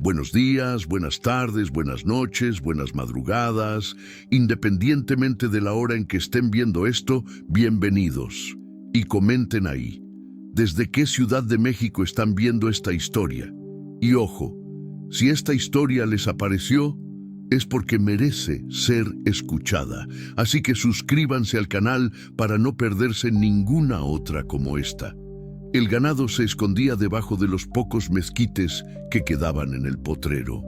Buenos días, buenas tardes, buenas noches, buenas madrugadas. Independientemente de la hora en que estén viendo esto, bienvenidos. Y comenten ahí, ¿desde qué ciudad de México están viendo esta historia? Y ojo, si esta historia les apareció, es porque merece ser escuchada. Así que suscríbanse al canal para no perderse ninguna otra como esta. El ganado se escondía debajo de los pocos mezquites que quedaban en el potrero.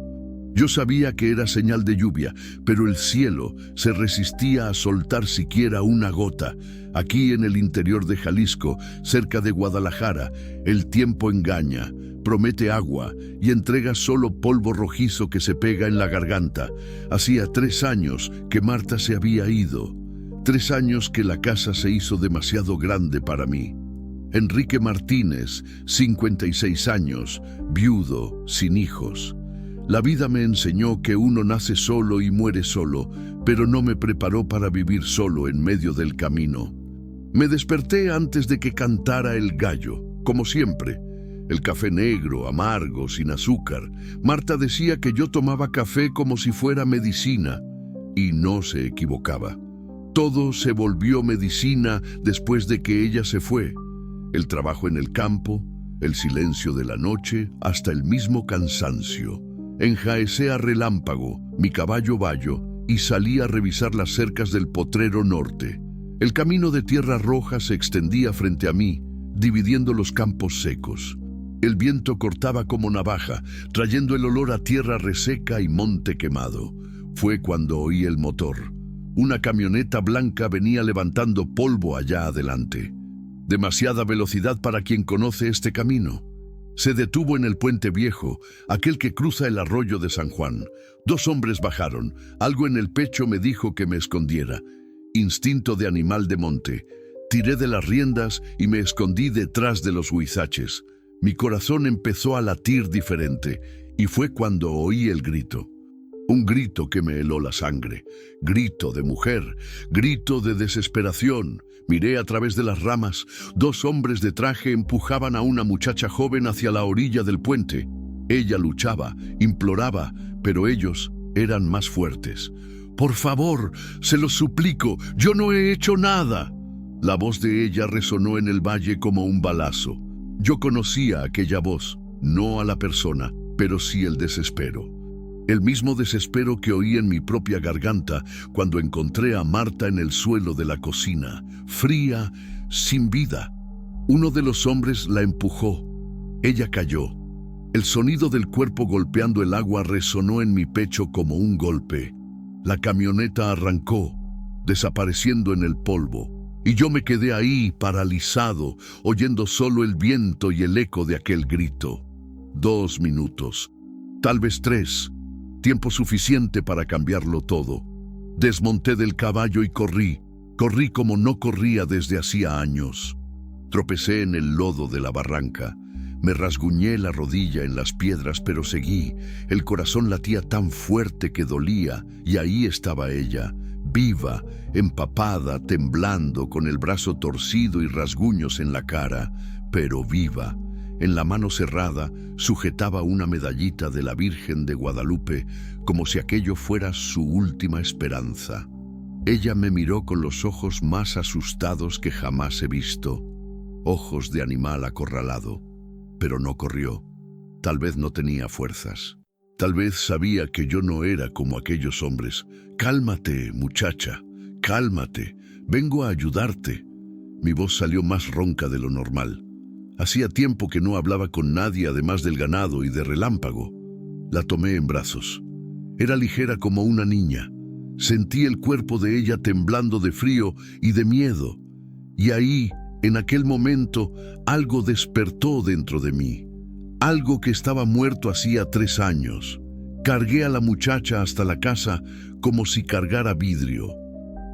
Yo sabía que era señal de lluvia, pero el cielo se resistía a soltar siquiera una gota. Aquí en el interior de Jalisco, cerca de Guadalajara, el tiempo engaña, promete agua y entrega solo polvo rojizo que se pega en la garganta. Hacía 3 años que Marta se había ido. 3 años que la casa se hizo demasiado grande para mí. Enrique Martínez, 56 años, viudo, sin hijos. La vida me enseñó que uno nace solo y muere solo, pero no me preparó para vivir solo en medio del camino. Me desperté antes de que cantara el gallo, como siempre. El café negro, amargo, sin azúcar. Marta decía que yo tomaba café como si fuera medicina, y no se equivocaba. Todo se volvió medicina después de que ella se fue. El trabajo en el campo, el silencio de la noche, hasta el mismo cansancio. Enjaecé a relámpago mi caballo Bayo y salí a revisar las cercas del potrero norte. El camino de tierra roja se extendía frente a mí, dividiendo los campos secos. El viento cortaba como navaja, trayendo el olor a tierra reseca y monte quemado. Fue cuando oí el motor. Una camioneta blanca venía levantando polvo allá adelante. Demasiada velocidad para quien conoce este camino. Se detuvo en el puente viejo, aquel que cruza el arroyo de San Juan. 2 hombres bajaron. Algo en el pecho me dijo que me escondiera. Instinto de animal de monte. Tiré de las riendas y me escondí detrás de los huizaches. Mi corazón empezó a latir diferente, y fue cuando oí el grito. Un grito que me heló la sangre. Grito de mujer, grito de desesperación. Miré a través de las ramas. 2 hombres de traje empujaban a una muchacha joven hacia la orilla del puente. Ella luchaba, imploraba, pero ellos eran más fuertes. «Por favor, se los suplico, yo no he hecho nada». La voz de ella resonó en el valle como un balazo. Yo conocía aquella voz, no a la persona, pero sí el desespero. El mismo desespero que oí en mi propia garganta cuando encontré a Marta en el suelo de la cocina, fría, sin vida. Uno de los hombres la empujó. Ella cayó. El sonido del cuerpo golpeando el agua resonó en mi pecho como un golpe. La camioneta arrancó, desapareciendo en el polvo, y yo me quedé ahí, paralizado, oyendo solo el viento y el eco de aquel grito. 2 minutos, tal vez 3. Tiempo suficiente para cambiarlo todo. Desmonté del caballo y corrí como no corría desde hacía años. Tropecé en el lodo de la barranca. Me rasguñé la rodilla en las piedras, pero seguí. El corazón latía tan fuerte que dolía, y ahí estaba ella, viva, empapada, temblando, con el brazo torcido y rasguños en la cara, pero viva. En la mano cerrada sujetaba una medallita de la Virgen de Guadalupe, como si aquello fuera su última esperanza. Ella me miró con los ojos más asustados que jamás he visto, ojos de animal acorralado, pero no corrió. Tal vez no tenía fuerzas. Tal vez sabía que yo no era como aquellos hombres. «Cálmate, muchacha, cálmate, vengo a ayudarte». Mi voz salió más ronca de lo normal. Hacía tiempo que no hablaba con nadie además del ganado y de Relámpago. La tomé en brazos. Era ligera como una niña. Sentí el cuerpo de ella temblando de frío y de miedo. Y ahí, en aquel momento, algo despertó dentro de mí. Algo que estaba muerto hacía 3 años. Cargué a la muchacha hasta la casa como si cargara vidrio.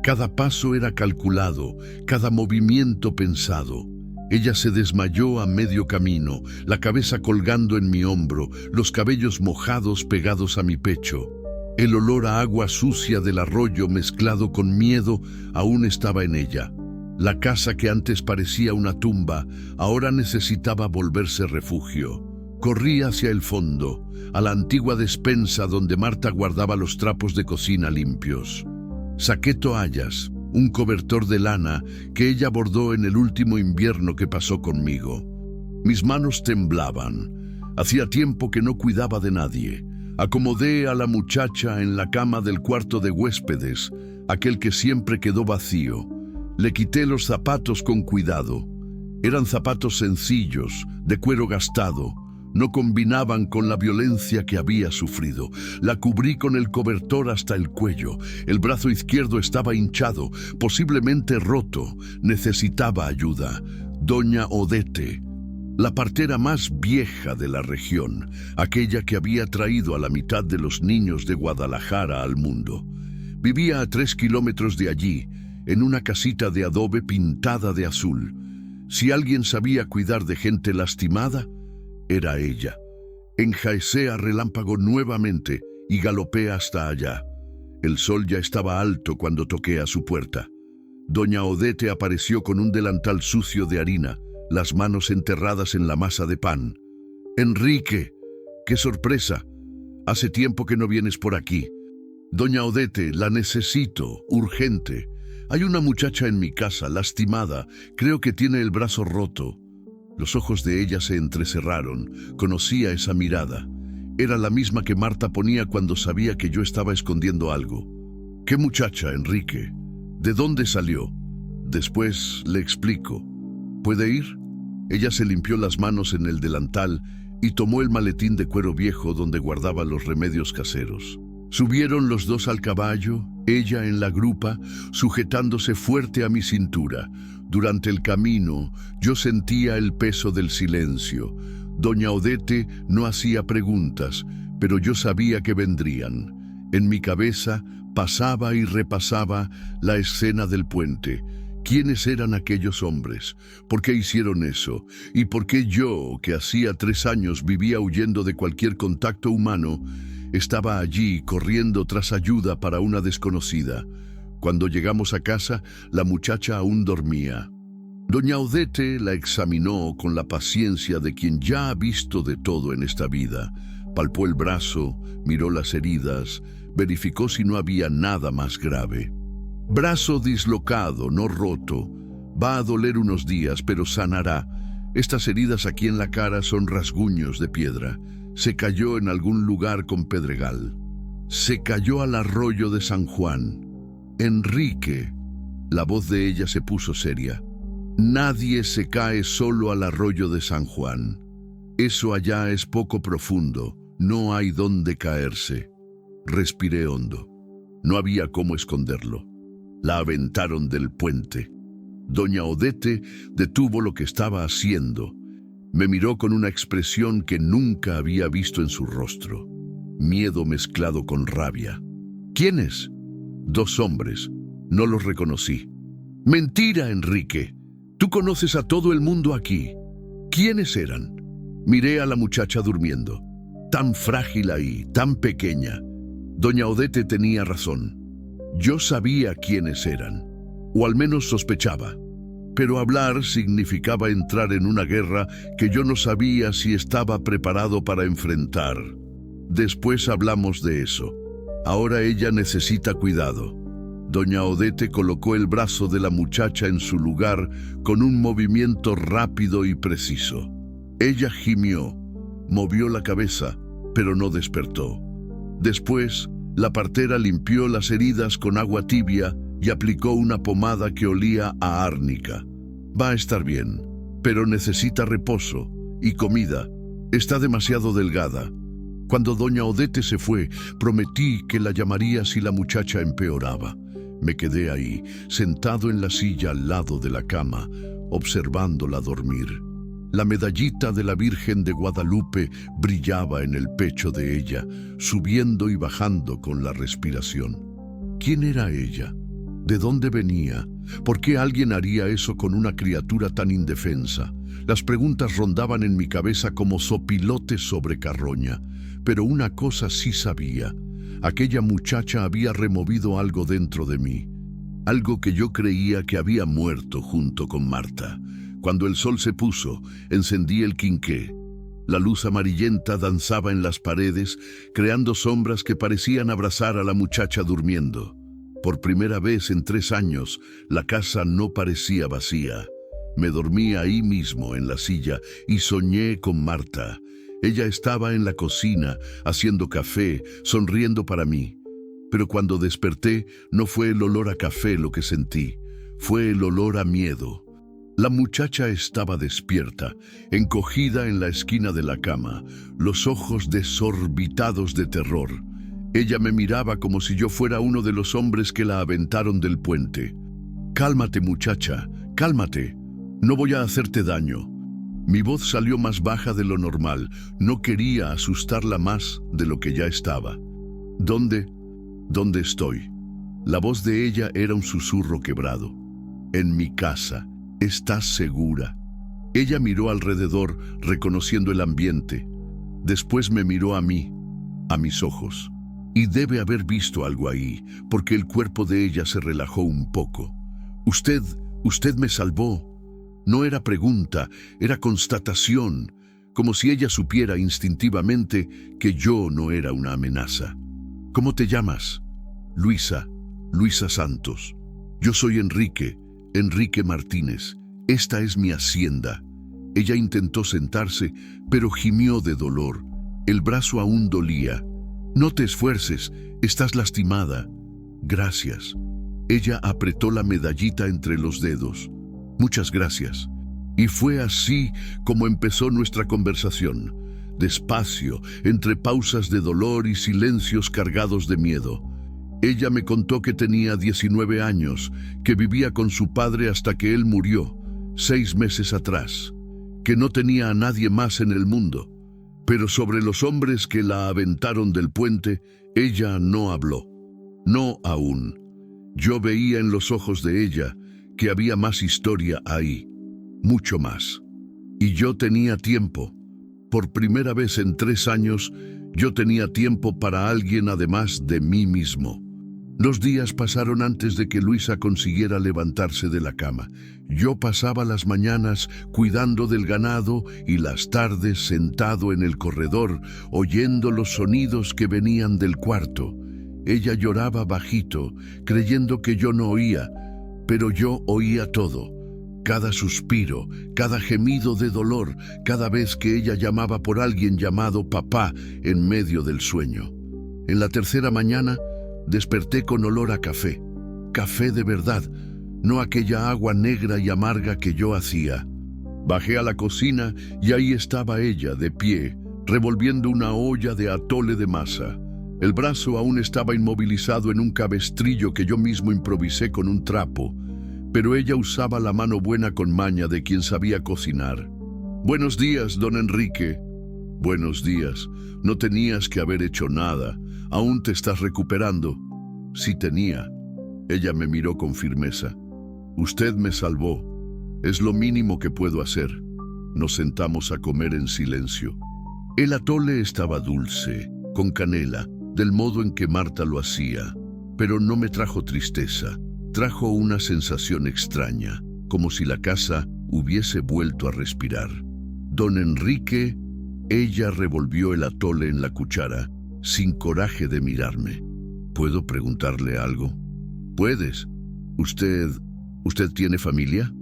Cada paso era calculado, cada movimiento pensado. Ella se desmayó a medio camino, la cabeza colgando en mi hombro, los cabellos mojados pegados a mi pecho. El olor a agua sucia del arroyo mezclado con miedo aún estaba en ella. La casa que antes parecía una tumba, ahora necesitaba volverse refugio. Corrí hacia el fondo, a la antigua despensa donde Marta guardaba los trapos de cocina limpios. Saqué toallas, un cobertor de lana que ella bordó en el último invierno que pasó conmigo. Mis manos temblaban. Hacía tiempo que no cuidaba de nadie. Acomodé a la muchacha en la cama del cuarto de huéspedes, aquel que siempre quedó vacío. Le quité los zapatos con cuidado. Eran zapatos sencillos, de cuero gastado. No combinaban con la violencia que había sufrido. La cubrí con el cobertor hasta el cuello. El brazo izquierdo estaba hinchado, posiblemente roto. Necesitaba ayuda. Doña Odete, la partera más vieja de la región, aquella que había traído a la mitad de los niños de Guadalajara al mundo. Vivía a 3 kilómetros de allí, en una casita de adobe pintada de azul. Si alguien sabía cuidar de gente lastimada, era ella. Enjaecé a relámpago nuevamente y galopé hasta allá. El sol ya estaba alto cuando toqué a su puerta. Doña Odete apareció con un delantal sucio de harina, las manos enterradas en la masa de pan. «Enrique, qué sorpresa. Hace tiempo que no vienes por aquí. Doña Odete, la necesito, urgente. Hay una muchacha en mi casa, lastimada. Creo que tiene el brazo roto». Los ojos de ella se entrecerraron. Conocía esa mirada. Era la misma que Marta ponía cuando sabía que yo estaba escondiendo algo. «¿Qué muchacha, Enrique? ¿De dónde salió?» «Después le explico. ¿Puede ir?» Ella se limpió las manos en el delantal y tomó el maletín de cuero viejo donde guardaba los remedios caseros. Subieron los dos al caballo, ella en la grupa, sujetándose fuerte a mi cintura. Durante el camino, yo sentía el peso del silencio. Doña Odete no hacía preguntas, pero yo sabía que vendrían. En mi cabeza pasaba y repasaba la escena del puente. ¿Quiénes eran aquellos hombres? ¿Por qué hicieron eso? ¿Y por qué yo, que hacía 3 años vivía huyendo de cualquier contacto humano, estaba allí corriendo tras ayuda para una desconocida? Cuando llegamos a casa, la muchacha aún dormía. Doña Odete la examinó con la paciencia de quien ya ha visto de todo en esta vida. Palpó el brazo, miró las heridas, verificó si no había nada más grave. «Brazo dislocado, no roto. Va a doler unos días, pero sanará. Estas heridas aquí en la cara son rasguños de piedra. Se cayó en algún lugar con pedregal. Se cayó al arroyo de San Juan. Enrique». La voz de ella se puso seria. «Nadie se cae solo al arroyo de San Juan. Eso allá es poco profundo. No hay dónde caerse». Respiré hondo. No había cómo esconderlo. La aventaron del puente. Doña Odete detuvo lo que estaba haciendo. Me miró con una expresión que nunca había visto en su rostro. Miedo mezclado con rabia. «¿Quiénes?» «2 hombres. No los reconocí». «Mentira, Enrique. Tú conoces a todo el mundo aquí. ¿Quiénes eran?» Miré a la muchacha durmiendo. Tan frágil ahí, tan pequeña. Doña Odete tenía razón. Yo sabía quiénes eran, o al menos sospechaba. Pero hablar significaba entrar en una guerra que yo no sabía si estaba preparado para enfrentar. Después hablamos de eso. Ahora ella necesita cuidado. Doña Odete colocó el brazo de la muchacha en su lugar con un movimiento rápido y preciso. Ella gimió, movió la cabeza, pero no despertó. Después, la partera limpió las heridas con agua tibia y aplicó una pomada que olía a árnica. Va a estar bien, pero necesita reposo y comida. Está demasiado delgada. Cuando doña Odete se fue, prometí que la llamaría si la muchacha empeoraba. Me quedé ahí, sentado en la silla al lado de la cama, observándola dormir. La medallita de la Virgen de Guadalupe brillaba en el pecho de ella, subiendo y bajando con la respiración. ¿Quién era ella? ¿De dónde venía? ¿Por qué alguien haría eso con una criatura tan indefensa? Las preguntas rondaban en mi cabeza como zopilotes sobre carroña, pero una cosa sí sabía. Aquella muchacha había removido algo dentro de mí, algo que yo creía que había muerto junto con Marta. Cuando el sol se puso, encendí el quinqué. La luz amarillenta danzaba en las paredes, creando sombras que parecían abrazar a la muchacha durmiendo. Por primera vez en 3 años, la casa no parecía vacía. Me dormí ahí mismo, en la silla, y soñé con Marta. Ella estaba en la cocina, haciendo café, sonriendo para mí. Pero cuando desperté, no fue el olor a café lo que sentí, fue el olor a miedo. La muchacha estaba despierta, encogida en la esquina de la cama, los ojos desorbitados de terror. Ella me miraba como si yo fuera uno de los hombres que la aventaron del puente. «Cálmate, muchacha, cálmate. No voy a hacerte daño». Mi voz salió más baja de lo normal. No quería asustarla más de lo que ya estaba. ¿Dónde estoy? La voz de ella era un susurro quebrado. «En mi casa. ¿Estás segura?» Ella miró alrededor, reconociendo el ambiente. Después me miró a mí, a mis ojos. Y debe haber visto algo ahí, porque el cuerpo de ella se relajó un poco. Usted me salvó». No era pregunta, era constatación, como si ella supiera instintivamente que yo no era una amenaza. «¿Cómo te llamas?» «Luisa Santos». «Yo soy Enrique Martínez. Esta es mi hacienda». Ella intentó sentarse, pero gimió de dolor. El brazo aún dolía. «No te esfuerces, estás lastimada». «Gracias». Ella apretó la medallita entre los dedos. «Muchas gracias». Y fue así como empezó nuestra conversación. Despacio, entre pausas de dolor y silencios cargados de miedo. Ella me contó que tenía 19 años, que vivía con su padre hasta que él murió, 6 meses atrás, que no tenía a nadie más en el mundo. Pero sobre los hombres que la aventaron del puente, ella no habló. No aún. Yo veía en los ojos de ella que había más historia ahí, mucho más. Y yo tenía tiempo. Por primera vez en 3 años, yo tenía tiempo para alguien además de mí mismo. Los días pasaron antes de que Luisa consiguiera levantarse de la cama. Yo pasaba las mañanas cuidando del ganado y las tardes sentado en el corredor, oyendo los sonidos que venían del cuarto. Ella lloraba bajito, creyendo que yo no oía, pero yo oía todo. Cada suspiro, cada gemido de dolor, cada vez que ella llamaba por alguien llamado papá en medio del sueño. En la tercera mañana, desperté con olor a café. Café de verdad, no aquella agua negra y amarga que yo hacía. Bajé a la cocina y ahí estaba ella, de pie, revolviendo una olla de atole de masa. El brazo aún estaba inmovilizado en un cabestrillo que yo mismo improvisé con un trapo, pero ella usaba la mano buena con maña de quien sabía cocinar. «Buenos días, don Enrique». «Buenos días. No tenías que haber hecho nada. ¿Aún te estás recuperando?» «Sí tenía». Ella me miró con firmeza. «Usted me salvó. Es lo mínimo que puedo hacer». Nos sentamos a comer en silencio. El atole estaba dulce, con canela, del modo en que Marta lo hacía, pero no me trajo tristeza. Trajo una sensación extraña, como si la casa hubiese vuelto a respirar. Don Enrique, ella revolvió el atole en la cuchara, sin coraje de mirarme. ¿Puedo preguntarle algo? ¿Puedes? ¿Usted tiene familia?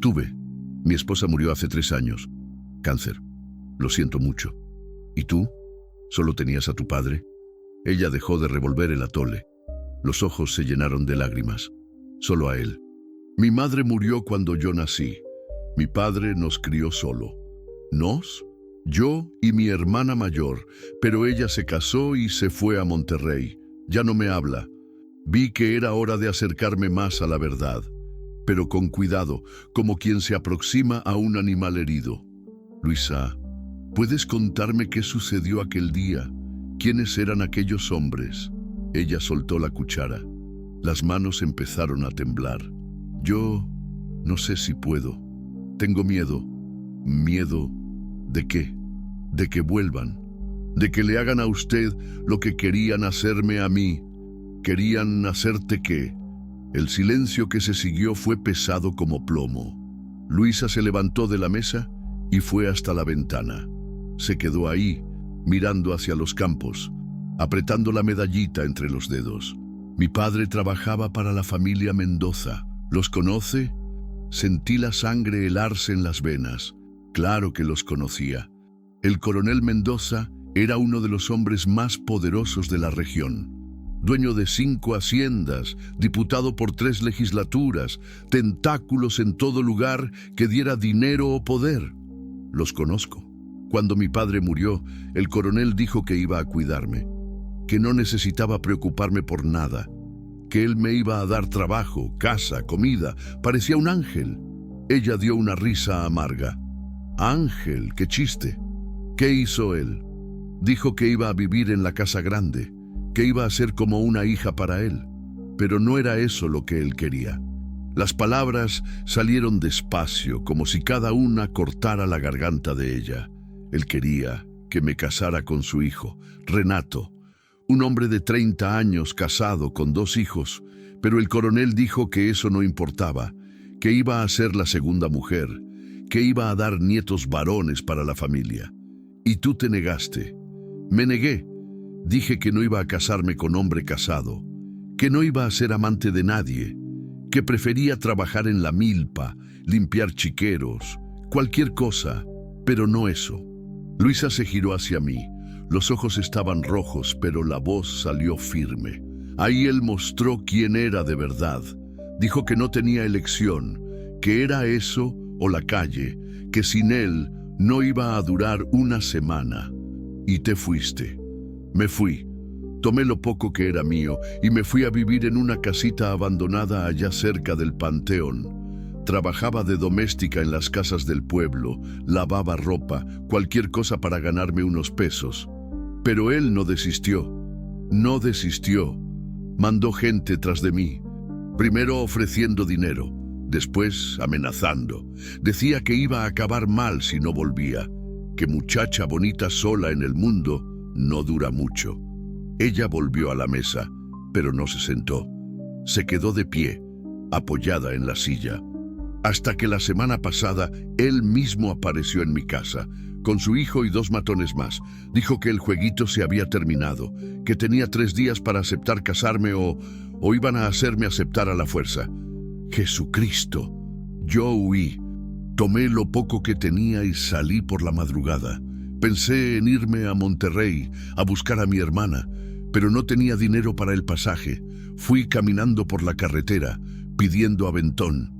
Tuve. Mi esposa murió hace 3 años. Cáncer. Lo siento mucho. ¿Y tú? ¿Solo tenías a tu padre? Ella dejó de revolver el atole. Los ojos se llenaron de lágrimas. Solo a él. Mi madre murió cuando yo nací. Mi padre nos crió solo. ¿Nos? Yo y mi hermana mayor, pero ella se casó y se fue a Monterrey. Ya no me habla. Vi que era hora de acercarme más a la verdad, pero con cuidado, como quien se aproxima a un animal herido. Luisa, ¿puedes contarme qué sucedió aquel día? ¿Quiénes eran aquellos hombres? Ella soltó la cuchara. Las manos empezaron a temblar. Yo no sé si puedo. Tengo miedo. ¿Miedo de qué? De que vuelvan. De que le hagan a usted lo que querían hacerme a mí. ¿Querían hacerte qué? El silencio que se siguió fue pesado como plomo. Luisa se levantó de la mesa y fue hasta la ventana. Se quedó ahí, mirando hacia los campos, apretando la medallita entre los dedos. Mi padre trabajaba para la familia Mendoza. ¿Los conoce? Sentí la sangre helarse en las venas. Claro que los conocía. El coronel Mendoza era uno de los hombres más poderosos de la región. Dueño de 5 haciendas, diputado por 3 legislaturas, tentáculos en todo lugar que diera dinero o poder. Los conozco. Cuando mi padre murió, el coronel dijo que iba a cuidarme, que no necesitaba preocuparme por nada, que él me iba a dar trabajo, casa, comida. Parecía un ángel. Ella dio una risa amarga. Ángel, qué chiste. ¿Qué hizo él? Dijo que iba a vivir en la casa grande, que iba a ser como una hija para él, pero no era eso lo que él quería. Las palabras salieron despacio, como si cada una cortara la garganta de ella. Él quería que me casara con su hijo, Renato, un hombre de 30 años casado con 2 hijos, pero el coronel dijo que eso no importaba, que iba a ser la segunda mujer, que iba a dar nietos varones para la familia. Y tú te negaste. Me negué. Dije que no iba a casarme con hombre casado, que no iba a ser amante de nadie, que prefería trabajar en la milpa, limpiar chiqueros, cualquier cosa, pero no eso. Luisa se giró hacia mí. Los ojos estaban rojos, pero la voz salió firme. Ahí él mostró quién era de verdad. Dijo que no tenía elección, que era eso o la calle, que sin él no iba a durar una semana. Y te fuiste. Me fui. Tomé lo poco que era mío y me fui a vivir en una casita abandonada allá cerca del Panteón. Trabajaba de doméstica en las casas del pueblo, lavaba ropa, cualquier cosa para ganarme unos pesos. Pero él no desistió. No desistió. Mandó gente tras de mí. Primero ofreciendo dinero, después amenazando. Decía que iba a acabar mal si no volvía, que muchacha bonita sola en el mundo no dura mucho. Ella volvió a la mesa, pero no se sentó. Se quedó de pie, apoyada en la silla. Hasta que la semana pasada él mismo apareció en mi casa, con su hijo y 2 matones más. Dijo que el jueguito se había terminado, que tenía 3 días para aceptar casarme o iban a hacerme aceptar a la fuerza. Jesucristo. Yo huí. Tomé lo poco que tenía y salí por la madrugada. Pensé en irme a Monterrey a buscar a mi hermana, pero no tenía dinero para el pasaje. Fui caminando por la carretera, pidiendo aventón.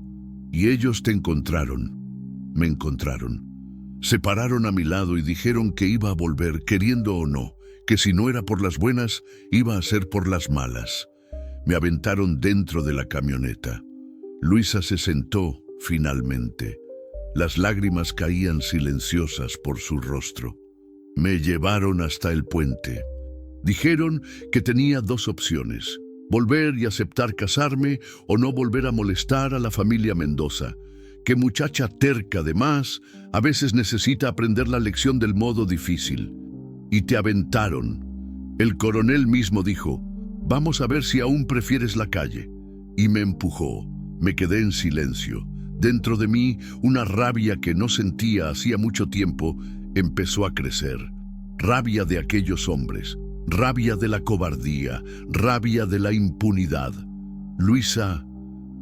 Y ellos te encontraron. Me encontraron. Se pararon a mi lado y dijeron que iba a volver, queriendo o no, que si no era por las buenas, iba a ser por las malas. Me aventaron dentro de la camioneta. Luisa se sentó, finalmente. Las lágrimas caían silenciosas por su rostro. Me llevaron hasta el puente. Dijeron que tenía 2 opciones: volver y aceptar casarme o no volver a molestar a la familia Mendoza. Que muchacha terca de más, a veces necesita aprender la lección del modo difícil. Y te aventaron. El coronel mismo dijo: vamos a ver si aún prefieres la calle. Y me empujó. Me quedé en silencio. Dentro de mí, una rabia que no sentía hacía mucho tiempo empezó a crecer. Rabia de aquellos hombres, rabia de la cobardía, rabia de la impunidad. Luisa,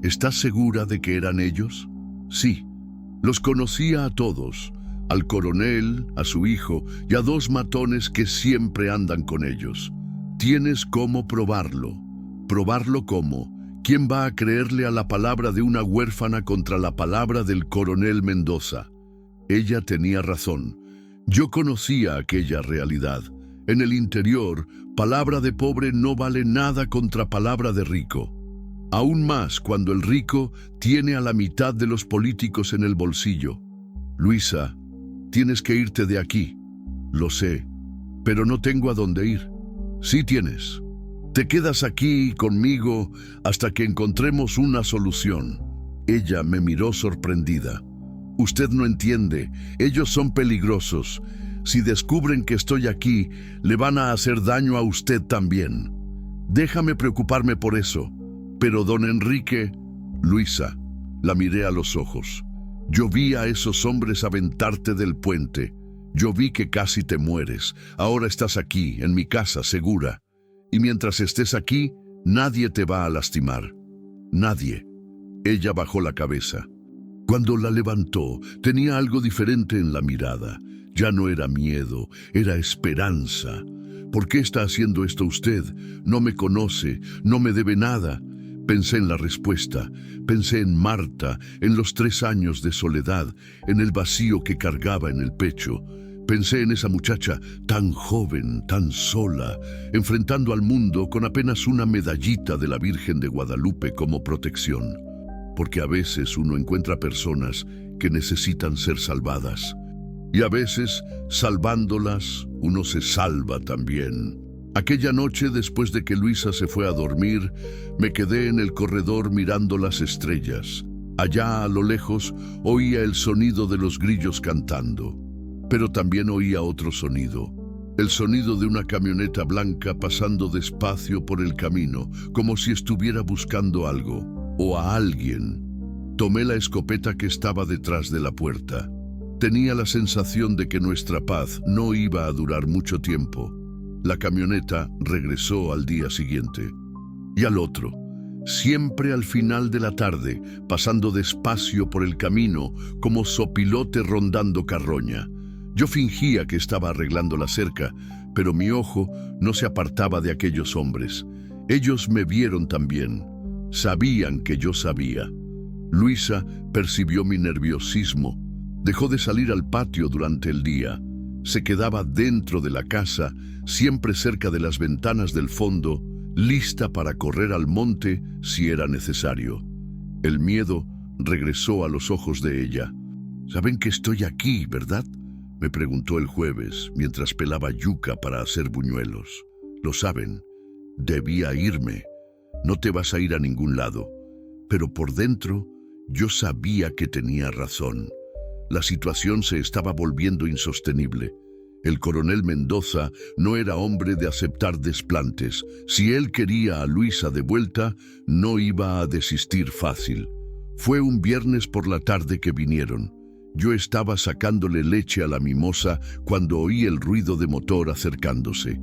¿estás segura de que eran ellos? Sí, los conocía a todos, al coronel, a su hijo y a 2 matones que siempre andan con ellos. Tienes cómo probarlo. ¿Probarlo cómo? ¿Quién va a creerle a la palabra de una huérfana contra la palabra del coronel Mendoza? Ella tenía razón. Yo conocía aquella realidad. En el interior, palabra de pobre no vale nada contra palabra de rico. Aún más cuando el rico tiene a la mitad de los políticos en el bolsillo. Luisa, tienes que irte de aquí. Lo sé, pero no tengo a dónde ir. Sí tienes. Te quedas aquí conmigo hasta que encontremos una solución. Ella me miró sorprendida. Usted no entiende, ellos son peligrosos. Si descubren que estoy aquí, le van a hacer daño a usted también. Déjame preocuparme por eso. Pero don Enrique... Luisa, la miré a los ojos. Yo vi a esos hombres aventarte del puente. Yo vi que casi te mueres. Ahora estás aquí, en mi casa, segura. Y mientras estés aquí, nadie te va a lastimar. Nadie. Ella bajó la cabeza. Cuando la levantó, tenía algo diferente en la mirada. Ya no era miedo, era esperanza. ¿Por qué está haciendo esto usted? No me conoce, no me debe nada. Pensé en la respuesta, pensé en Marta, en los 3 años de soledad, en el vacío que cargaba en el pecho. Pensé en esa muchacha tan joven, tan sola, enfrentando al mundo con apenas una medallita de la Virgen de Guadalupe como protección. Porque a veces uno encuentra personas que necesitan ser salvadas. Y a veces, salvándolas, uno se salva también. Aquella noche, después de que Luisa se fue a dormir, me quedé en el corredor mirando las estrellas. Allá a lo lejos oía el sonido de los grillos cantando, pero también oía otro sonido. El sonido de una camioneta blanca pasando despacio por el camino, como si estuviera buscando algo o a alguien. Tomé la escopeta que estaba detrás de la puerta. Tenía la sensación de que nuestra paz no iba a durar mucho tiempo. La camioneta regresó al día siguiente. Y al otro, siempre al final de la tarde, pasando despacio por el camino, como sopilote rondando carroña. Yo fingía que estaba arreglando la cerca, pero mi ojo no se apartaba de aquellos hombres. Ellos me vieron también. Sabían que yo sabía. Luisa percibió mi nerviosismo. Dejó de salir al patio durante el día. Se quedaba dentro de la casa, siempre cerca de las ventanas del fondo, lista para correr al monte si era necesario. El miedo regresó a los ojos de ella. «¿Saben que estoy aquí, verdad?», me preguntó el jueves, mientras pelaba yuca para hacer buñuelos. «Lo saben. Debía irme. No te vas a ir a ningún lado». Pero por dentro, yo sabía que tenía razón. La situación se estaba volviendo insostenible. El coronel Mendoza no era hombre de aceptar desplantes. Si él quería a Luisa de vuelta, no iba a desistir fácil. Fue un viernes por la tarde que vinieron. Yo estaba sacándole leche a la mimosa cuando oí el ruido de motor acercándose.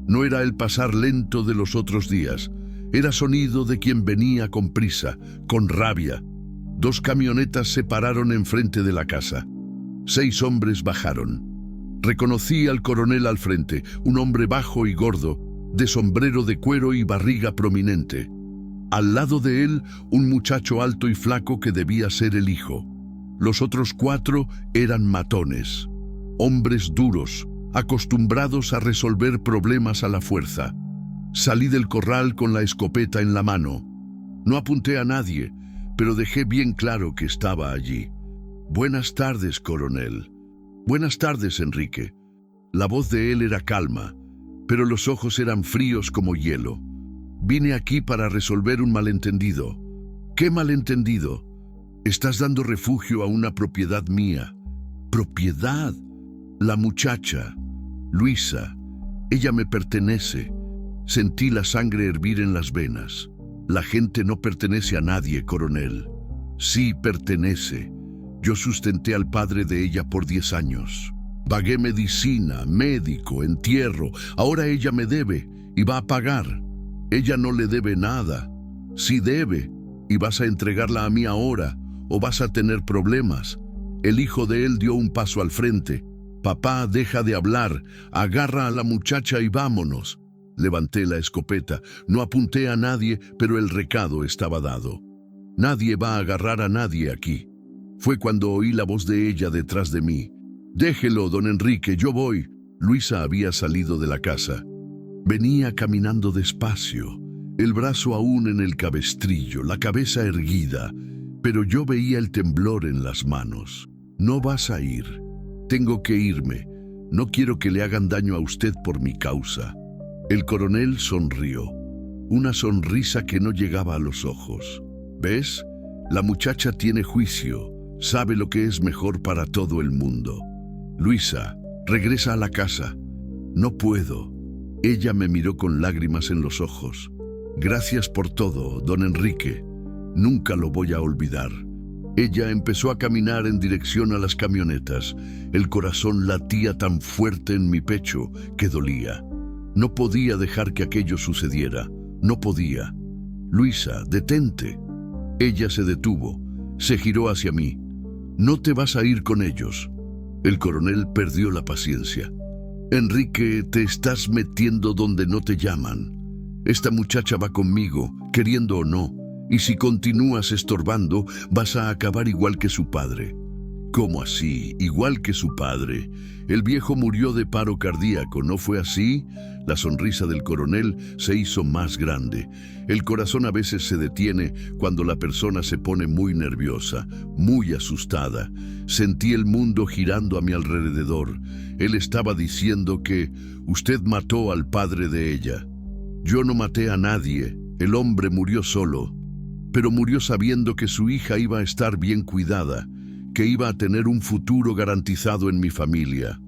No era el pasar lento de los otros días. Era sonido de quien venía con prisa, con rabia. 2 camionetas se pararon enfrente de la casa. 6 hombres bajaron. Reconocí al coronel al frente, un hombre bajo y gordo, de sombrero de cuero y barriga prominente. Al lado de él, un muchacho alto y flaco que debía ser el hijo. Los otros 4 eran matones, hombres duros, acostumbrados a resolver problemas a la fuerza. Salí del corral con la escopeta en la mano. No apunté a nadie, pero dejé bien claro que estaba allí. «Buenas tardes, coronel». «Buenas tardes, Enrique». La voz de él era calma, pero los ojos eran fríos como hielo. «Vine aquí para resolver un malentendido». «¿Qué malentendido?» «Estás dando refugio a una propiedad mía». «¿Propiedad?» «La muchacha, Luisa. Ella me pertenece». Sentí la sangre hervir en las venas. «La gente no pertenece a nadie, coronel». «Sí, pertenece. Yo sustenté al padre de ella por 10 años. Pagué medicina, médico, entierro. Ahora ella me debe y va a pagar. Ella no le debe nada. Sí debe, y vas a entregarla a mí ahora, o vas a tener problemas». El hijo de él dio un paso al frente. «Papá, deja de hablar. Agarra a la muchacha y vámonos». Levanté la escopeta. No apunté a nadie, pero el recado estaba dado. Nadie va a agarrar a nadie aquí. Fue cuando oí la voz de ella detrás de mí. «Déjelo, don Enrique, yo voy». Luisa había salido de la casa. Venía caminando despacio, el brazo aún en el cabestrillo, la cabeza erguida, pero yo veía el temblor en las manos. «No vas a ir. Tengo que irme. No quiero que le hagan daño a usted por mi causa». El coronel sonrió, una sonrisa que no llegaba a los ojos. «¿Ves? La muchacha tiene juicio, sabe lo que es mejor para todo el mundo. Luisa, regresa a la casa». «No puedo». Ella me miró con lágrimas en los ojos. «Gracias por todo, don Enrique. Nunca lo voy a olvidar». Ella empezó a caminar en dirección a las camionetas. El corazón latía tan fuerte en mi pecho que dolía. No podía dejar que aquello sucediera. No podía. Luisa, detente. Ella se detuvo. Se giró hacia mí. No te vas a ir con ellos. El coronel perdió la paciencia. Enrique, te estás metiendo donde no te llaman. Esta muchacha va conmigo, queriendo o no, y si continúas estorbando, vas a acabar igual que su padre. ¿Cómo así? Igual que su padre. El viejo murió de paro cardíaco, ¿no fue así? La sonrisa del coronel se hizo más grande. El corazón a veces se detiene cuando la persona se pone muy nerviosa, muy asustada. Sentí el mundo girando a mi alrededor. Él estaba diciendo que usted mató al padre de ella. Yo no maté a nadie. El hombre murió solo, pero murió sabiendo que su hija iba a estar bien cuidada, que iba a tener un futuro garantizado en mi familia.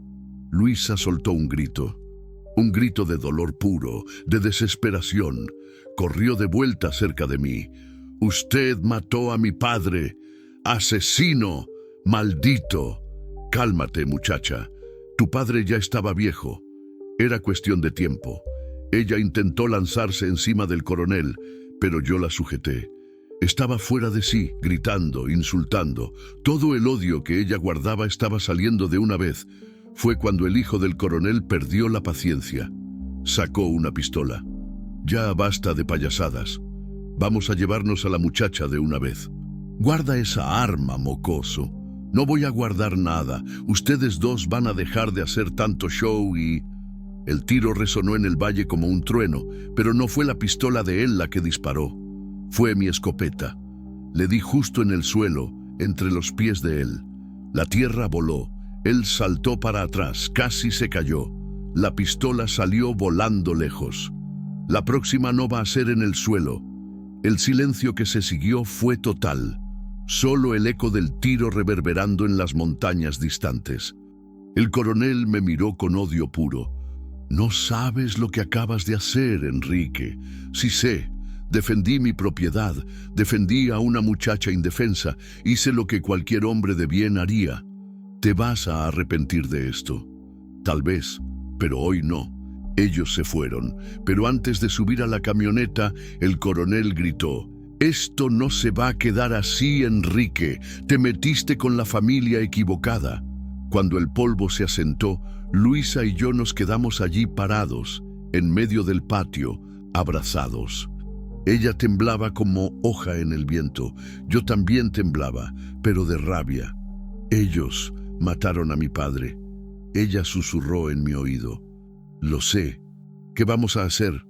Luisa soltó un grito de dolor puro, de desesperación. Corrió de vuelta cerca de mí. Usted mató a mi padre. ¡Asesino! ¡Maldito! Cálmate, muchacha. Tu padre ya estaba viejo. Era cuestión de tiempo. Ella intentó lanzarse encima del coronel, pero yo la sujeté. Estaba fuera de sí, gritando, insultando. Todo el odio que ella guardaba estaba saliendo de una vez. Fue cuando el hijo del coronel perdió la paciencia. Sacó una pistola. Ya basta de payasadas. Vamos a llevarnos a la muchacha de una vez. Guarda esa arma, mocoso. No voy a guardar nada. Ustedes dos van a dejar de hacer tanto show y... El tiro resonó en el valle como un trueno, pero no fue la pistola de él la que disparó. Fue mi escopeta. Le di justo en el suelo, entre los pies de él. La tierra voló. Él saltó para atrás, casi se cayó. La pistola salió volando lejos. La próxima no va a ser en el suelo. El silencio que se siguió fue total. Solo el eco del tiro reverberando en las montañas distantes. El coronel me miró con odio puro. No sabes lo que acabas de hacer, Enrique. Sí sé. Defendí mi propiedad, defendí a una muchacha indefensa, hice lo que cualquier hombre de bien haría. Te vas a arrepentir de esto. Tal vez, pero hoy no. Ellos se fueron, pero antes de subir a la camioneta, el coronel gritó: «Esto no se va a quedar así, Enrique. Te metiste con la familia equivocada». Cuando el polvo se asentó, Luisa y yo nos quedamos allí parados, en medio del patio, abrazados. Ella temblaba como hoja en el viento. Yo también temblaba, pero de rabia. Ellos mataron a mi padre. Ella susurró en mi oído: «Lo sé. ¿Qué vamos a hacer?»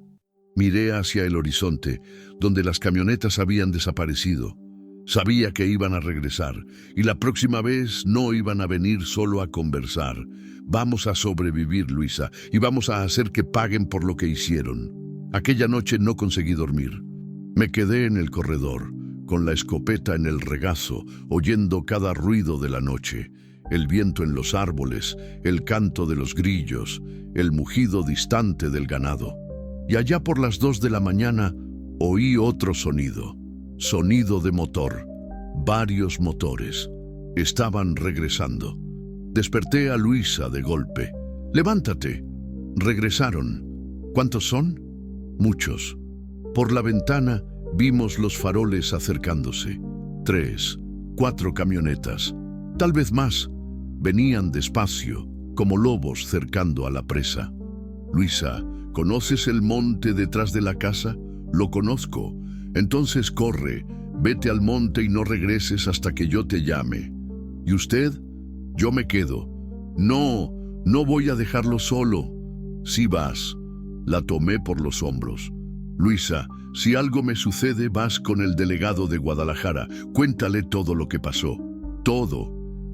Miré hacia el horizonte, donde las camionetas habían desaparecido. Sabía que iban a regresar, y la próxima vez no iban a venir solo a conversar. Vamos a sobrevivir, Luisa, y vamos a hacer que paguen por lo que hicieron. Aquella noche no conseguí dormir. Me quedé en el corredor, con la escopeta en el regazo, oyendo cada ruido de la noche, el viento en los árboles, el canto de los grillos, el mugido distante del ganado. Y allá por las 2 de la mañana oí otro sonido de motor. Varios motores. Estaban regresando. Desperté a Luisa de golpe. «Levántate». Regresaron. ¿Cuántos son? Muchos. Por la ventana vimos los faroles acercándose. 3, 4 camionetas. Tal vez más. Venían despacio, como lobos cercando a la presa. «Luisa, ¿conoces el monte detrás de la casa?» «Lo conozco». «Entonces corre, vete al monte y no regreses hasta que yo te llame». «¿Y usted?» «Yo me quedo». «No, no voy a dejarlo solo». «Sí vas». La tomé por los hombros. «Luisa, si algo me sucede, vas con el delegado de Guadalajara. Cuéntale todo lo que pasó. Todo.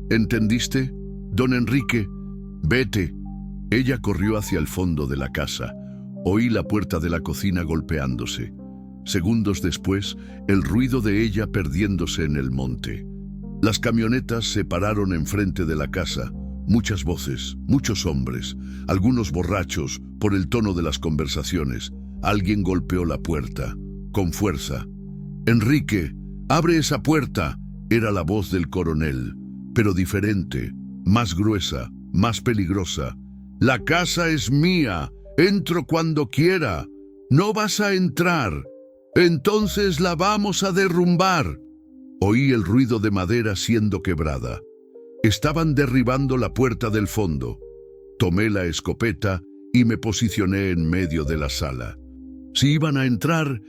¿Entendiste? Don Enrique, vete». Ella corrió hacia el fondo de la casa. Oí la puerta de la cocina golpeándose. Segundos después, el ruido de ella perdiéndose en el monte. Las camionetas se pararon enfrente de la casa. Muchas voces, muchos hombres, algunos borrachos por el tono de las conversaciones. Alguien golpeó la puerta, con fuerza. «Enrique, abre esa puerta». Era la voz del coronel, pero diferente, más gruesa, más peligrosa. «La casa es mía. Entro cuando quiera. No vas a entrar. Entonces la vamos a derrumbar». Oí el ruido de madera siendo quebrada. Estaban derribando la puerta del fondo. Tomé la escopeta y me posicioné en medio de la sala. Si iban a entrar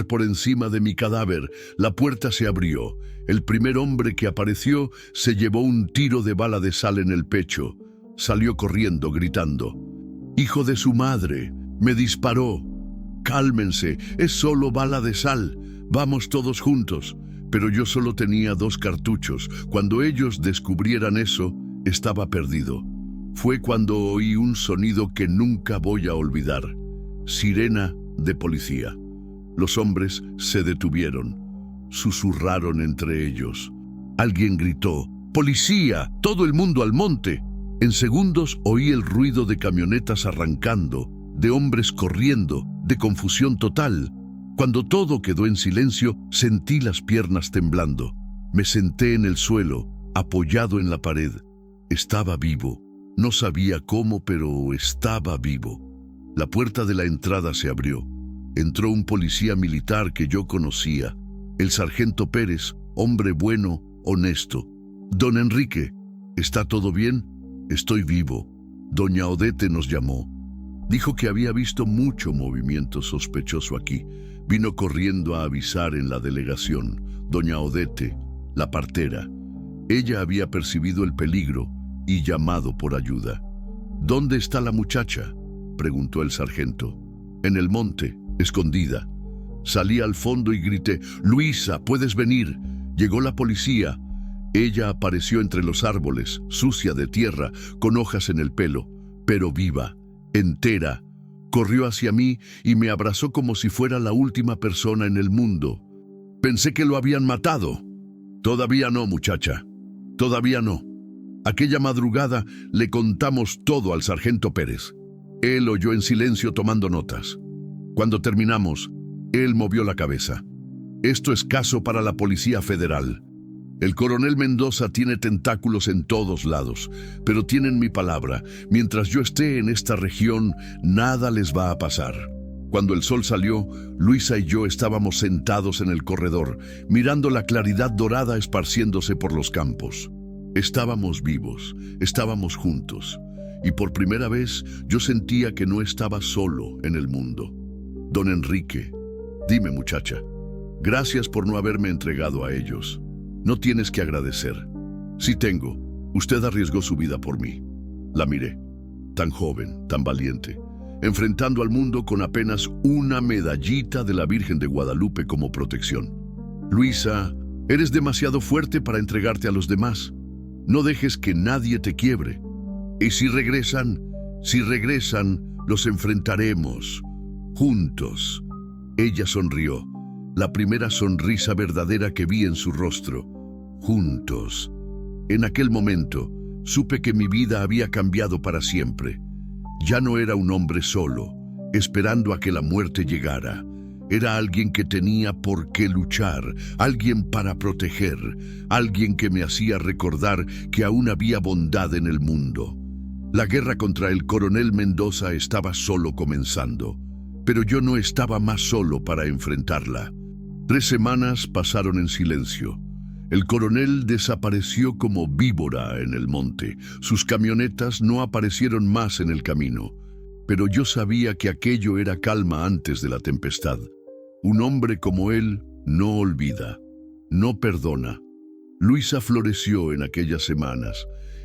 por encima de mi cadáver. La puerta se abrió. El primer hombre que apareció se llevó un tiro de bala de sal en el pecho. Salió corriendo, gritando. «¡Hijo de su madre! ¡Me disparó!». «Cálmense, es solo bala de sal. Vamos todos juntos». Pero yo solo tenía 2 cartuchos. Cuando ellos descubrieran eso, estaba perdido. Fue cuando oí un sonido que nunca voy a olvidar. Sirena de policía. Los hombres se detuvieron. Susurraron entre ellos. Alguien gritó: «¡Policía! ¡Todo el mundo al monte!». En segundos oí el ruido de camionetas arrancando, de hombres corriendo, de confusión total. Cuando todo quedó en silencio, sentí las piernas temblando. Me senté en el suelo, apoyado en la pared. Estaba vivo. No sabía cómo, pero estaba vivo. La puerta de la entrada se abrió. Entró un policía militar que yo conocía, el sargento Pérez, hombre bueno, honesto. «Don Enrique, ¿está todo bien?». «Estoy vivo». Doña Odete nos llamó. Dijo que había visto mucho movimiento sospechoso aquí. Vino corriendo a avisar en la delegación. Doña Odete, la partera. Ella había percibido el peligro y llamado por ayuda. «¿Dónde está la muchacha?», preguntó el sargento. «En el monte, escondida». Salí al fondo y grité: «Luisa, ¿puedes venir?». Llegó la policía. Ella apareció entre los árboles, sucia de tierra, con hojas en el pelo, pero viva, entera. Corrió hacia mí y me abrazó como si fuera la última persona en el mundo. Pensé que lo habían matado. «Todavía no, muchacha. Todavía no». Aquella madrugada le contamos todo al sargento Pérez. Él oyó en silencio tomando notas. Cuando terminamos, él movió la cabeza. «Esto es caso para la Policía Federal. El coronel Mendoza tiene tentáculos en todos lados, pero tienen mi palabra. Mientras yo esté en esta región, nada les va a pasar». Cuando el sol salió, Luisa y yo estábamos sentados en el corredor, mirando la claridad dorada esparciéndose por los campos. Estábamos vivos, estábamos juntos, y por primera vez yo sentía que no estaba solo en el mundo. «Don Enrique, dime, muchacha, gracias por no haberme entregado a ellos. No tienes que agradecer». «Sí tengo. Usted arriesgó su vida por mí». La miré. Tan joven, tan valiente, enfrentando al mundo con apenas una medallita de la Virgen de Guadalupe como protección. «Luisa, eres demasiado fuerte para entregarte a los demás. No dejes que nadie te quiebre. Y si regresan, los enfrentaremos. Juntos». Ella sonrió. La primera sonrisa verdadera que vi en su rostro. «Juntos». En aquel momento, supe que mi vida había cambiado para siempre. Ya no era un hombre solo, esperando a que la muerte llegara. Era alguien que tenía por qué luchar, alguien para proteger, alguien que me hacía recordar que aún había bondad en el mundo. La guerra contra el coronel Mendoza estaba solo comenzando, pero yo no estaba más solo para enfrentarla. 3 semanas pasaron en silencio. El coronel desapareció como víbora en el monte. Sus camionetas no aparecieron más en el camino. Pero yo sabía que aquello era calma antes de la tempestad. Un hombre como él no olvida, no perdona. Luisa floreció en aquellas semanas.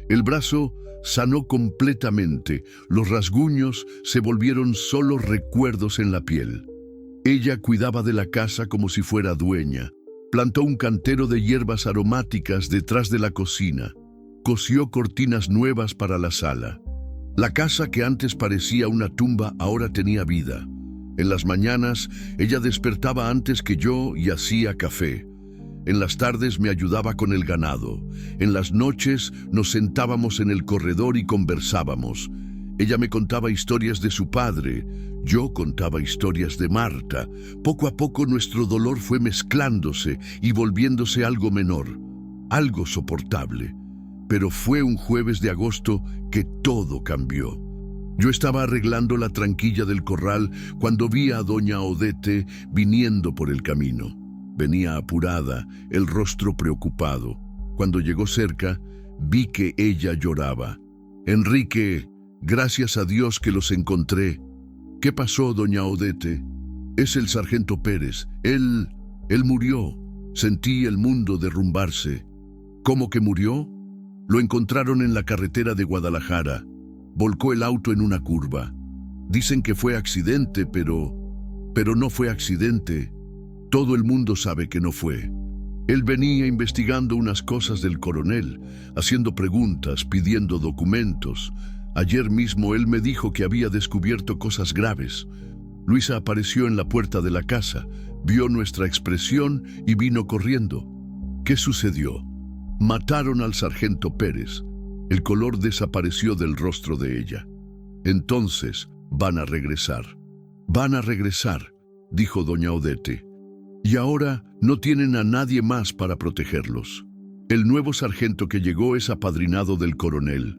El brazo sanó completamente. Los rasguños se volvieron solo recuerdos en la piel. Ella cuidaba de la casa como si fuera dueña. Plantó un cantero de hierbas aromáticas detrás de la cocina. Cosió cortinas nuevas para la sala. La casa que antes parecía una tumba ahora tenía vida. En las mañanas, ella despertaba antes que yo y hacía café. En las tardes me ayudaba con el ganado. En las noches nos sentábamos en el corredor y conversábamos. Ella me contaba historias de su padre, yo contaba historias de Marta. Poco a poco nuestro dolor fue mezclándose y volviéndose algo menor, algo soportable. Pero fue un jueves de agosto que todo cambió. Yo estaba arreglando la tranquilla del corral cuando vi a doña Odete viniendo por el camino. Venía apurada, el rostro preocupado. Cuando llegó cerca, vi que ella lloraba. «Enrique, gracias a Dios que los encontré». «¿Qué pasó, doña Odete?» «Es el sargento Pérez. Él murió. Sentí el mundo derrumbarse». «¿Cómo que murió?» «Lo encontraron en la carretera de Guadalajara. Volcó el auto en una curva. Dicen que fue accidente, pero no fue accidente. Todo el mundo sabe que no fue. Él venía investigando unas cosas del coronel, haciendo preguntas, pidiendo documentos. Ayer mismo él me dijo que había descubierto cosas graves. Luisa apareció en la puerta de la casa, vio nuestra expresión y vino corriendo. ¿Qué sucedió? Mataron al sargento Pérez. El color desapareció del rostro de ella. Entonces van a regresar. Van a regresar, dijo doña Odete. Y ahora no tienen a nadie más para protegerlos. El nuevo sargento que llegó es apadrinado del coronel.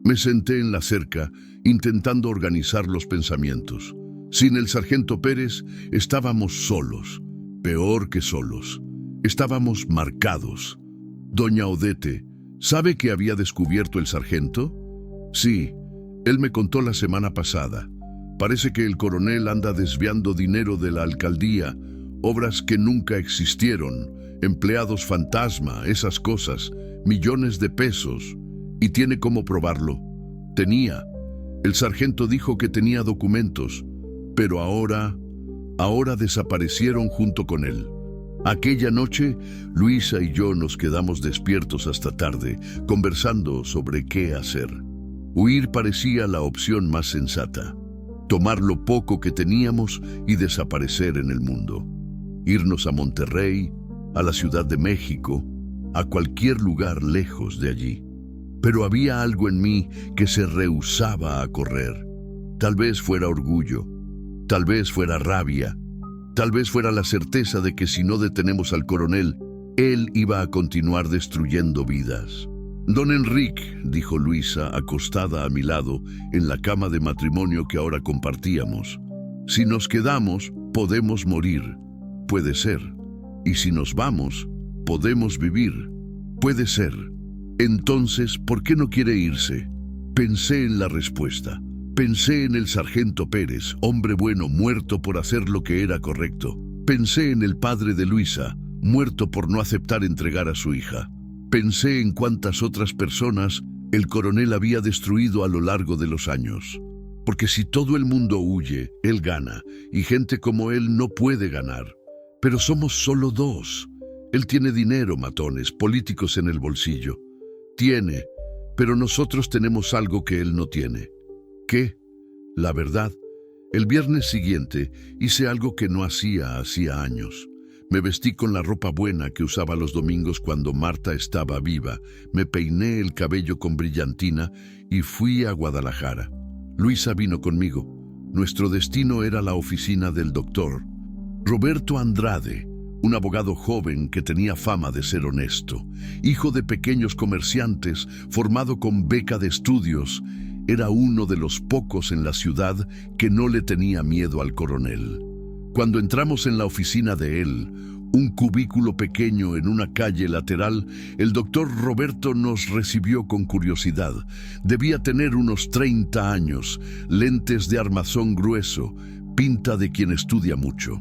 Me senté en la cerca, intentando organizar los pensamientos. Sin el sargento Pérez, estábamos solos. Peor que solos. Estábamos marcados. Doña Odete, ¿sabe qué había descubierto el sargento? Sí, él me contó la semana pasada. Parece que el coronel anda desviando dinero de la alcaldía, obras que nunca existieron, empleados fantasma, esas cosas, millones de pesos. ¿Y tiene cómo probarlo? Tenía. El sargento dijo que tenía documentos, pero ahora desaparecieron junto con él. Aquella noche, Luisa y yo nos quedamos despiertos hasta tarde, conversando sobre qué hacer. Huir parecía la opción más sensata. Tomar lo poco que teníamos y desaparecer en el mundo. Irnos a Monterrey, a la Ciudad de México, a cualquier lugar lejos de allí. Pero había algo en mí que se rehusaba a correr. Tal vez fuera orgullo, tal vez fuera rabia, tal vez fuera la certeza de que si no detenemos al coronel, él iba a continuar destruyendo vidas. Don Enrique, dijo Luisa, acostada a mi lado en la cama de matrimonio que ahora compartíamos, si nos quedamos, podemos morir. Puede ser. Y si nos vamos, podemos vivir. Puede ser. Entonces, ¿por qué no quiere irse? Pensé en la respuesta. Pensé en el sargento Pérez, hombre bueno, muerto por hacer lo que era correcto. Pensé en el padre de Luisa, muerto por no aceptar entregar a su hija. Pensé en cuántas otras personas el coronel había destruido a lo largo de los años. Porque si todo el mundo huye, él gana, y gente como él no puede ganar. Pero somos solo dos. Él tiene dinero, matones, políticos en el bolsillo. Tiene, pero nosotros tenemos algo que él no tiene. ¿Qué? La verdad, el viernes siguiente hice algo que no hacía años. Me vestí con la ropa buena que usaba los domingos cuando Marta estaba viva, me peiné el cabello con brillantina y fui a Guadalajara. Luisa vino conmigo. Nuestro destino era la oficina del doctor Roberto Andrade, un abogado joven que tenía fama de ser honesto, hijo de pequeños comerciantes, formado con beca de estudios. Era uno de los pocos en la ciudad que no le tenía miedo al coronel. Cuando entramos en la oficina de él, un cubículo pequeño en una calle lateral, el doctor Roberto nos recibió con curiosidad. Debía tener unos 30 años, lentes de armazón grueso, pinta de quien estudia mucho.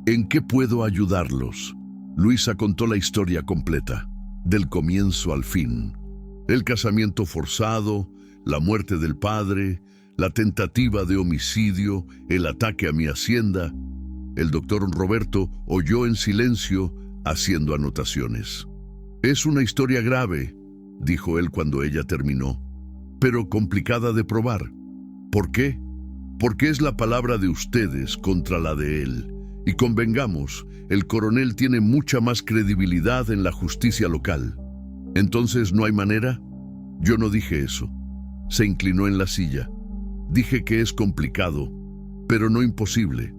¿En qué puedo ayudarlos? Luisa contó la historia completa, del comienzo al fin. El casamiento forzado, la muerte del padre, la tentativa de homicidio, el ataque a mi hacienda. El doctor Roberto oyó en silencio, haciendo anotaciones. Es una historia grave, dijo él cuando ella terminó, pero complicada de probar. ¿Por qué? Porque es la palabra de ustedes contra la de él. Y convengamos, el coronel tiene mucha más credibilidad en la justicia local. ¿Entonces no hay manera? Yo no dije eso. Se inclinó en la silla. Dije que es complicado, pero no imposible.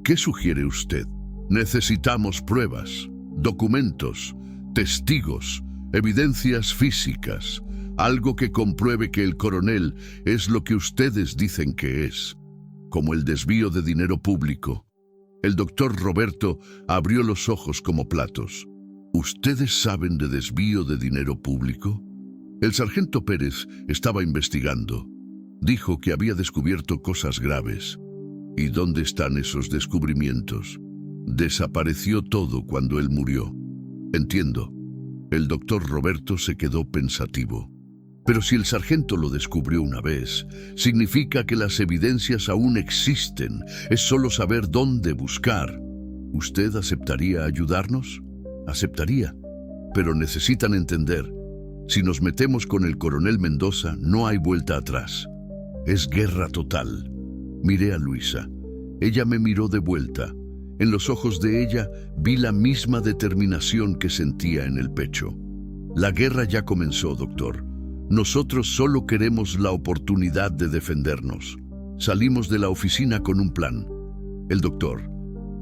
¿Qué sugiere usted? Necesitamos pruebas, documentos, testigos, evidencias físicas, algo que compruebe que el coronel es lo que ustedes dicen que es, como el desvío de dinero público. El doctor Roberto abrió los ojos como platos. ¿Ustedes saben de desvío de dinero público? El sargento Pérez estaba investigando. Dijo que había descubierto cosas graves. ¿Y dónde están esos descubrimientos? Desapareció todo cuando él murió. Entiendo. El doctor Roberto se quedó pensativo. Pero si el sargento lo descubrió una vez, significa que las evidencias aún existen. Es solo saber dónde buscar. ¿Usted aceptaría ayudarnos? Aceptaría. Pero necesitan entender, si nos metemos con el coronel Mendoza, no hay vuelta atrás. Es guerra total. Miré a Luisa. Ella me miró de vuelta. En los ojos de ella vi la misma determinación que sentía en el pecho. La guerra ya comenzó, doctor. Nosotros solo queremos la oportunidad de defendernos. Salimos de la oficina con un plan. El doctor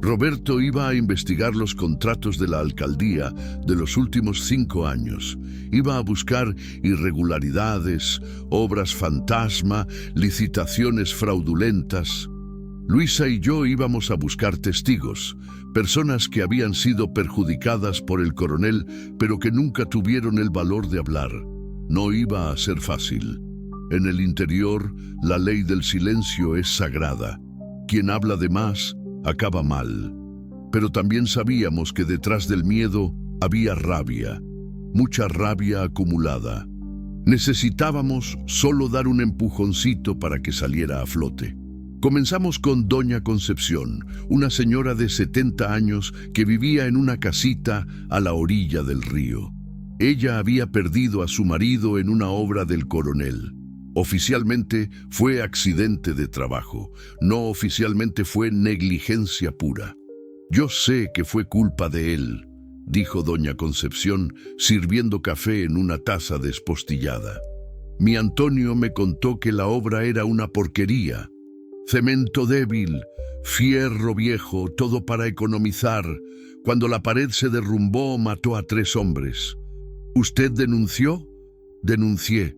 Roberto iba a investigar los contratos de la alcaldía de los últimos 5 años. Iba a buscar irregularidades, obras fantasma, licitaciones fraudulentas. Luisa y yo íbamos a buscar testigos, personas que habían sido perjudicadas por el coronel, pero que nunca tuvieron el valor de hablar. No iba a ser fácil. En el interior, la ley del silencio es sagrada. Quien habla de más, acaba mal. Pero también sabíamos que detrás del miedo había rabia, mucha rabia acumulada. Necesitábamos solo dar un empujoncito para que saliera a flote. Comenzamos con doña Concepción, una señora de 70 años que vivía en una casita a la orilla del río. Ella había perdido a su marido en una obra del coronel. Oficialmente fue accidente de trabajo, no oficialmente fue negligencia pura. Yo sé que fue culpa de él, dijo doña Concepción, sirviendo café en una taza despostillada. Mi Antonio me contó que la obra era una porquería. Cemento débil, fierro viejo, todo para economizar. Cuando la pared se derrumbó, mató a 3 hombres. ¿Usted denunció? Denuncié.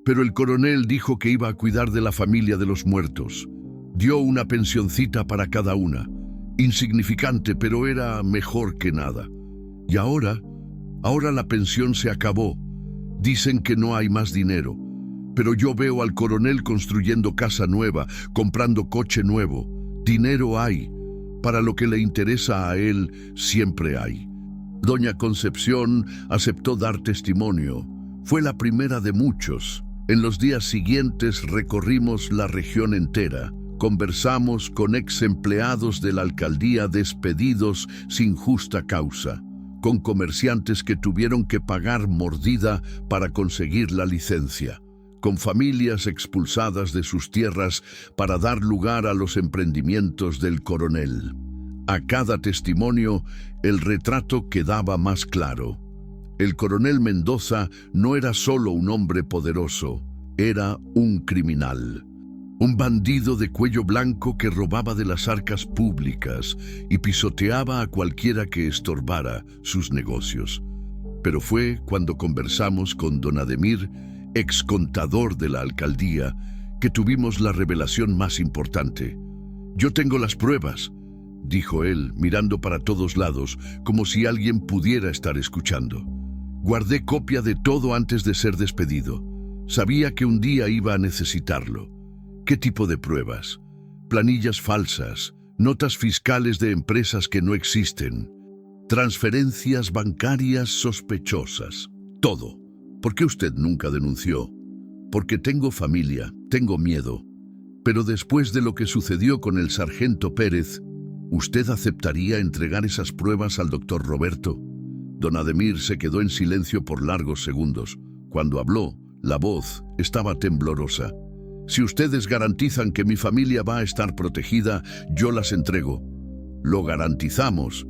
Pero el coronel dijo que iba a cuidar de la familia de los muertos. Dio una pensioncita para cada una. Insignificante, pero era mejor que nada. Y ahora la pensión se acabó. Dicen que no hay más dinero. Pero yo veo al coronel construyendo casa nueva, comprando coche nuevo. Dinero hay. Para lo que le interesa a él, siempre hay. Doña Concepción aceptó dar testimonio. Fue la primera de muchos. En los días siguientes recorrimos la región entera. Conversamos con ex empleados de la alcaldía despedidos sin justa causa, con comerciantes que tuvieron que pagar mordida para conseguir la licencia, con familias expulsadas de sus tierras para dar lugar a los emprendimientos del coronel. A cada testimonio, el retrato quedaba más claro. El coronel Mendoza no era solo un hombre poderoso, era un criminal. Un bandido de cuello blanco que robaba de las arcas públicas y pisoteaba a cualquiera que estorbara sus negocios. Pero fue cuando conversamos con don Ademir, ex contador de la alcaldía, que tuvimos la revelación más importante. «Yo tengo las pruebas», dijo él, mirando para todos lados, como si alguien pudiera estar escuchando. Guardé copia de todo antes de ser despedido. Sabía que un día iba a necesitarlo. ¿Qué tipo de pruebas? Planillas falsas, notas fiscales de empresas que no existen, transferencias bancarias sospechosas, todo. ¿Por qué usted nunca denunció? Porque tengo familia, tengo miedo. Pero después de lo que sucedió con el sargento Pérez, ¿usted aceptaría entregar esas pruebas al doctor Roberto? Don Ademir se quedó en silencio por largos segundos. Cuando habló, la voz estaba temblorosa. Si ustedes garantizan que mi familia va a estar protegida, yo las entrego. Lo garantizamos.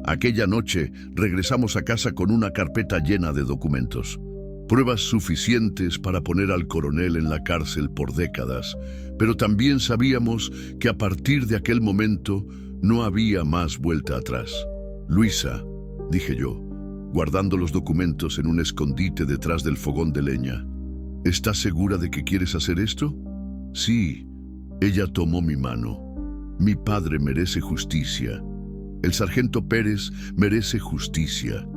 Aquella noche regresamos a casa con una carpeta llena de documentos. Pruebas suficientes para poner al coronel en la cárcel por décadas, pero también sabíamos que a partir de aquel momento no había más vuelta atrás. Luisa, dije yo, guardando los documentos en un escondite detrás del fogón de leña, ¿estás segura de que quieres hacer esto? Sí, ella tomó mi mano. Mi padre merece justicia. El sargento Pérez merece justicia.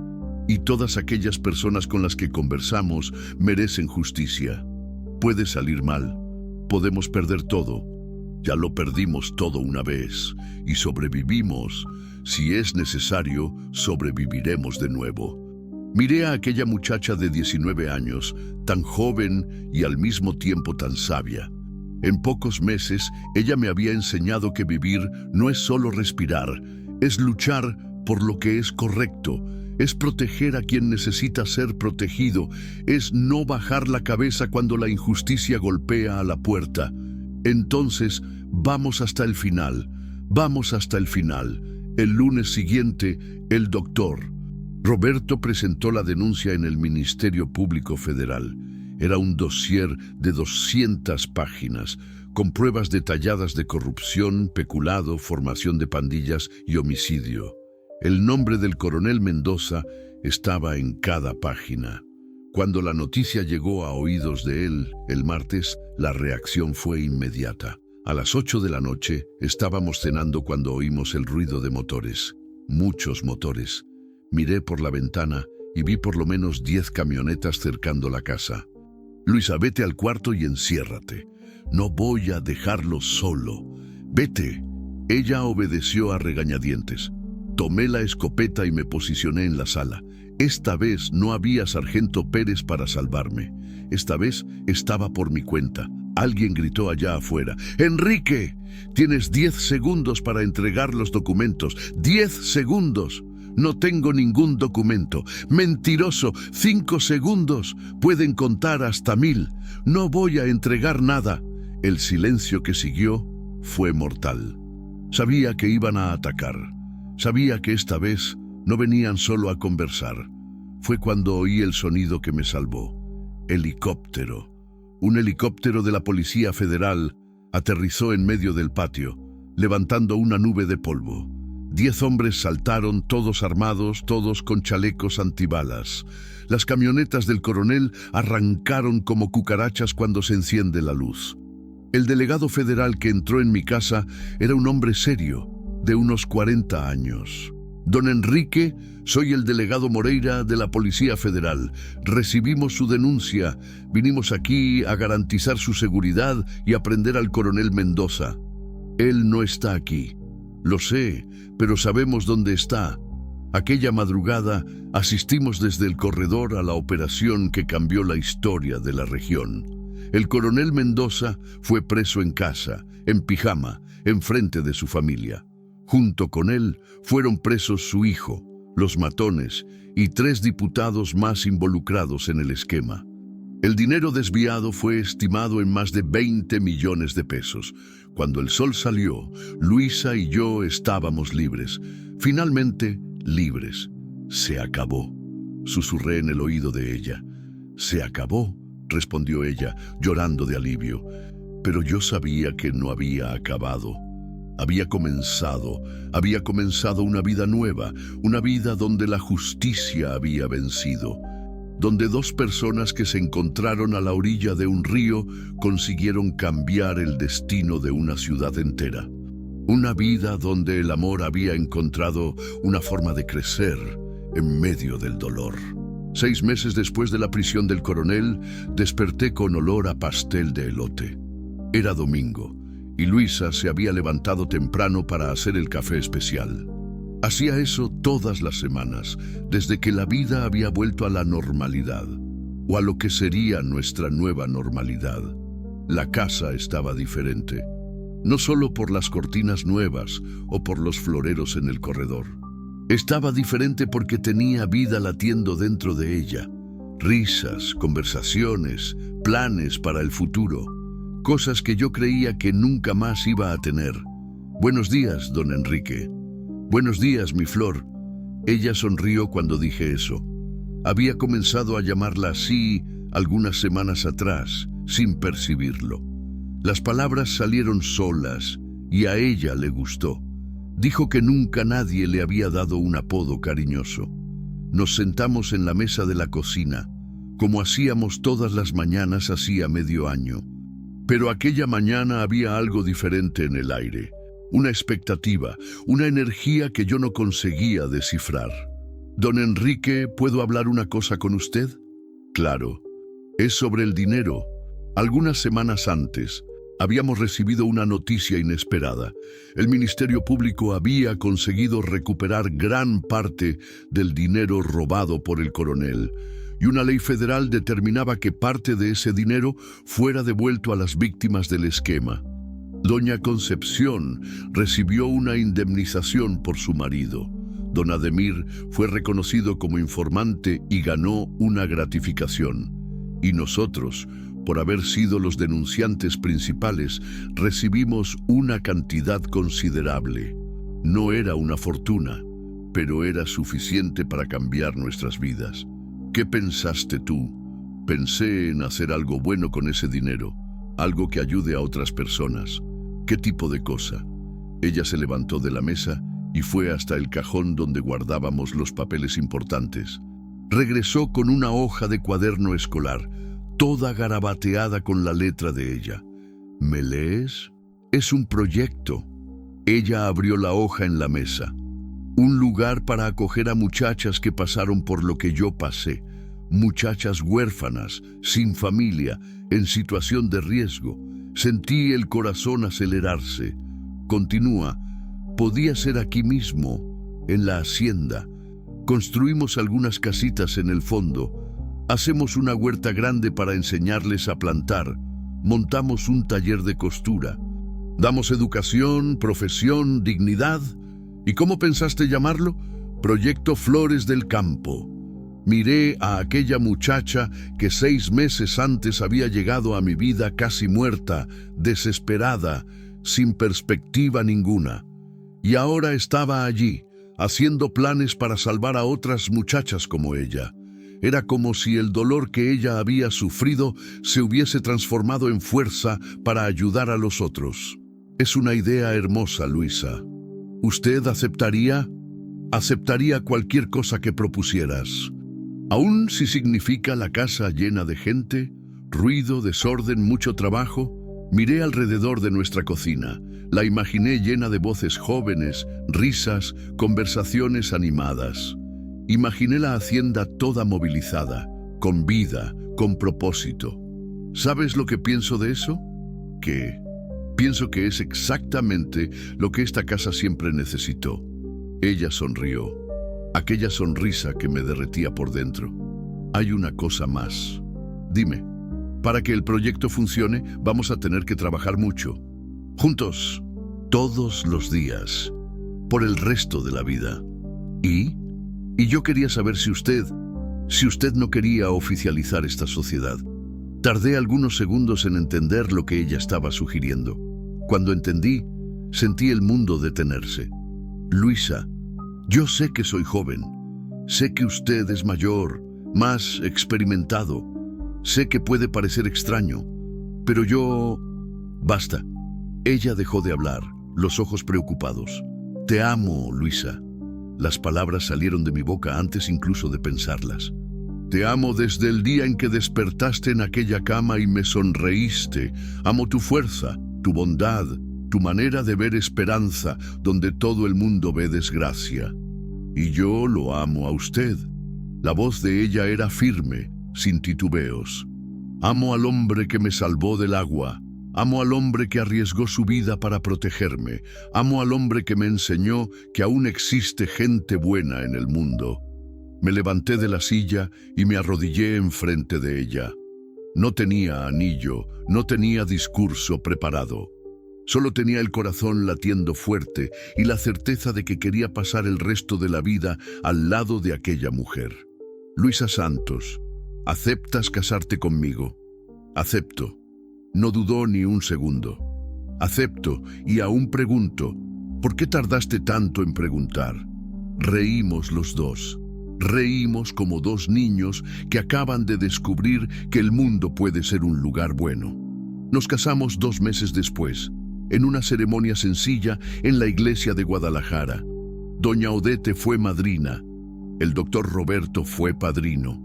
Y todas aquellas personas con las que conversamos merecen justicia. Puede salir mal. Podemos perder todo. Ya lo perdimos todo una vez. Y sobrevivimos. Si es necesario, sobreviviremos de nuevo. Miré a aquella muchacha de 19 años, tan joven y al mismo tiempo tan sabia. En pocos meses, ella me había enseñado que vivir no es solo respirar, es luchar por lo que es correcto, es proteger a quien necesita ser protegido, es no bajar la cabeza cuando la injusticia golpea a la puerta. Entonces, vamos hasta el final, vamos hasta el final. El lunes siguiente, el doctor Roberto presentó la denuncia en el Ministerio Público Federal. Era un dossier de 200 páginas, con pruebas detalladas de corrupción, peculado, formación de pandillas y homicidio. El nombre del coronel Mendoza estaba en cada página. Cuando la noticia llegó a oídos de él el martes, la reacción fue inmediata. A las 8 de la noche estábamos cenando cuando oímos el ruido de motores. Muchos motores. Miré por la ventana y vi por lo menos 10 camionetas cercando la casa. Luisa, vete al cuarto y enciérrate. No voy a dejarlo solo. Vete. Ella obedeció a regañadientes. Tomé la escopeta y me posicioné en la sala. Esta vez no había sargento Pérez para salvarme. Esta vez estaba por mi cuenta. Alguien gritó allá afuera: ¡Enrique! Tienes 10 segundos para entregar los documentos. ¡10 segundos! No tengo ningún documento. Mentiroso. 5 segundos. Pueden contar hasta 1000. No voy a entregar nada. El silencio que siguió fue mortal. Sabía que iban a atacar. Sabía que esta vez no venían solo a conversar. Fue cuando oí el sonido que me salvó. Helicóptero. Un helicóptero de la Policía Federal aterrizó en medio del patio, levantando una nube de polvo. 10 hombres saltaron, todos armados, todos con chalecos antibalas. Las camionetas del coronel arrancaron como cucarachas cuando se enciende la luz. El delegado federal que entró en mi casa era un hombre serio, de unos 40 años. Don Enrique, soy el delegado Moreira de la Policía Federal. Recibimos su denuncia. Vinimos aquí a garantizar su seguridad y a prender al coronel Mendoza. Él no está aquí. Lo sé, pero sabemos dónde está. Aquella madrugada asistimos desde el corredor a la operación que cambió la historia de la región. El coronel Mendoza fue preso en casa, en pijama, enfrente de su familia. Junto con él fueron presos su hijo, los matones y 3 diputados más involucrados en el esquema. El dinero desviado fue estimado en más de 20 millones de pesos. Cuando el sol salió, Luisa y yo estábamos libres. Finalmente, libres. Se acabó. Susurré en el oído de ella. Se acabó, respondió ella, llorando de alivio. Pero yo sabía que no había acabado. Había comenzado una vida nueva, una vida donde la justicia había vencido, donde 2 personas que se encontraron a la orilla de un río consiguieron cambiar el destino de una ciudad entera. Una vida donde el amor había encontrado una forma de crecer en medio del dolor. 6 meses después de la prisión del coronel, desperté con olor a pastel de elote. Era domingo, y Luisa se había levantado temprano para hacer el café especial. Hacía eso todas las semanas, desde que la vida había vuelto a la normalidad, o a lo que sería nuestra nueva normalidad. La casa estaba diferente, no solo por las cortinas nuevas o por los floreros en el corredor. Estaba diferente porque tenía vida latiendo dentro de ella. Risas, conversaciones, planes para el futuro. Cosas que yo creía que nunca más iba a tener. Buenos días, don Enrique. Buenos días, mi flor. Ella sonrió cuando dije eso. Había comenzado a llamarla así algunas semanas atrás, sin percibirlo. Las palabras salieron solas y a ella le gustó. Dijo que nunca nadie le había dado un apodo cariñoso. Nos sentamos en la mesa de la cocina, como hacíamos todas las mañanas hacía medio año. Pero aquella mañana había algo diferente en el aire, una expectativa, una energía que yo no conseguía descifrar. «Don Enrique, ¿puedo hablar una cosa con usted?» «Claro. Es sobre el dinero». Algunas semanas antes, habíamos recibido una noticia inesperada. El Ministerio Público había conseguido recuperar gran parte del dinero robado por el coronel, y una ley federal determinaba que parte de ese dinero fuera devuelto a las víctimas del esquema. Doña Concepción recibió una indemnización por su marido. Don Ademir fue reconocido como informante y ganó una gratificación. Y nosotros, por haber sido los denunciantes principales, recibimos una cantidad considerable. No era una fortuna, pero era suficiente para cambiar nuestras vidas. ¿Qué pensaste tú? Pensé en hacer algo bueno con ese dinero, algo que ayude a otras personas. ¿Qué tipo de cosa? Ella se levantó de la mesa y fue hasta el cajón donde guardábamos los papeles importantes. Regresó con una hoja de cuaderno escolar, toda garabateada con la letra de ella. ¿Me lees? Es un proyecto. Ella abrió la hoja en la mesa. Un lugar para acoger a muchachas que pasaron por lo que yo pasé. Muchachas huérfanas, sin familia, en situación de riesgo. Sentí el corazón acelerarse. Continúa. Podía ser aquí mismo, en la hacienda. Construimos algunas casitas en el fondo. Hacemos una huerta grande para enseñarles a plantar. Montamos un taller de costura. Damos educación, profesión, dignidad. ¿Y cómo pensaste llamarlo? Proyecto Flores del Campo. Miré a aquella muchacha que 6 meses antes había llegado a mi vida casi muerta, desesperada, sin perspectiva ninguna. Y ahora estaba allí, haciendo planes para salvar a otras muchachas como ella. Era como si el dolor que ella había sufrido se hubiese transformado en fuerza para ayudar a los otros. Es una idea hermosa, Luisa. ¿Usted aceptaría? Aceptaría cualquier cosa que propusieras. Aun si significa la casa llena de gente, ruido, desorden, mucho trabajo. Miré alrededor de nuestra cocina. La imaginé llena de voces jóvenes, risas, conversaciones animadas. Imaginé la hacienda toda movilizada, con vida, con propósito. ¿Sabes lo que pienso de eso? ¿Qué? Pienso que es exactamente lo que esta casa siempre necesitó. Ella sonrió, aquella sonrisa que me derretía por dentro. Hay una cosa más. Dime, para que el proyecto funcione, vamos a tener que trabajar mucho. Juntos, todos los días, por el resto de la vida. ¿Y yo quería saber si usted no quería oficializar esta sociedad. Tardé algunos segundos en entender lo que ella estaba sugiriendo. Cuando entendí, sentí el mundo detenerse. Luisa, yo sé que soy joven. Sé que usted es mayor, más experimentado. Sé que puede parecer extraño, pero yo... Basta. Ella dejó de hablar, los ojos preocupados. Te amo, Luisa. Las palabras salieron de mi boca antes incluso de pensarlas. Te amo desde el día en que despertaste en aquella cama y me sonreíste. Amo tu fuerza, tu bondad, tu manera de ver esperanza donde todo el mundo ve desgracia. Y yo lo amo a usted. La voz de ella era firme, sin titubeos. Amo al hombre que me salvó del agua. Amo al hombre que arriesgó su vida para protegerme. Amo al hombre que me enseñó que aún existe gente buena en el mundo. Me levanté de la silla y me arrodillé enfrente de ella. No tenía anillo, no tenía discurso preparado. Solo tenía el corazón latiendo fuerte y la certeza de que quería pasar el resto de la vida al lado de aquella mujer. Luisa Santos, ¿aceptas casarte conmigo? Acepto. No dudó ni un segundo. Acepto y aún pregunto, ¿por qué tardaste tanto en preguntar? Reímos los dos. Reímos como dos niños que acaban de descubrir que el mundo puede ser un lugar bueno. Nos casamos 2 meses después, en una ceremonia sencilla en la iglesia de Guadalajara. Doña Odete fue madrina. El doctor Roberto fue padrino.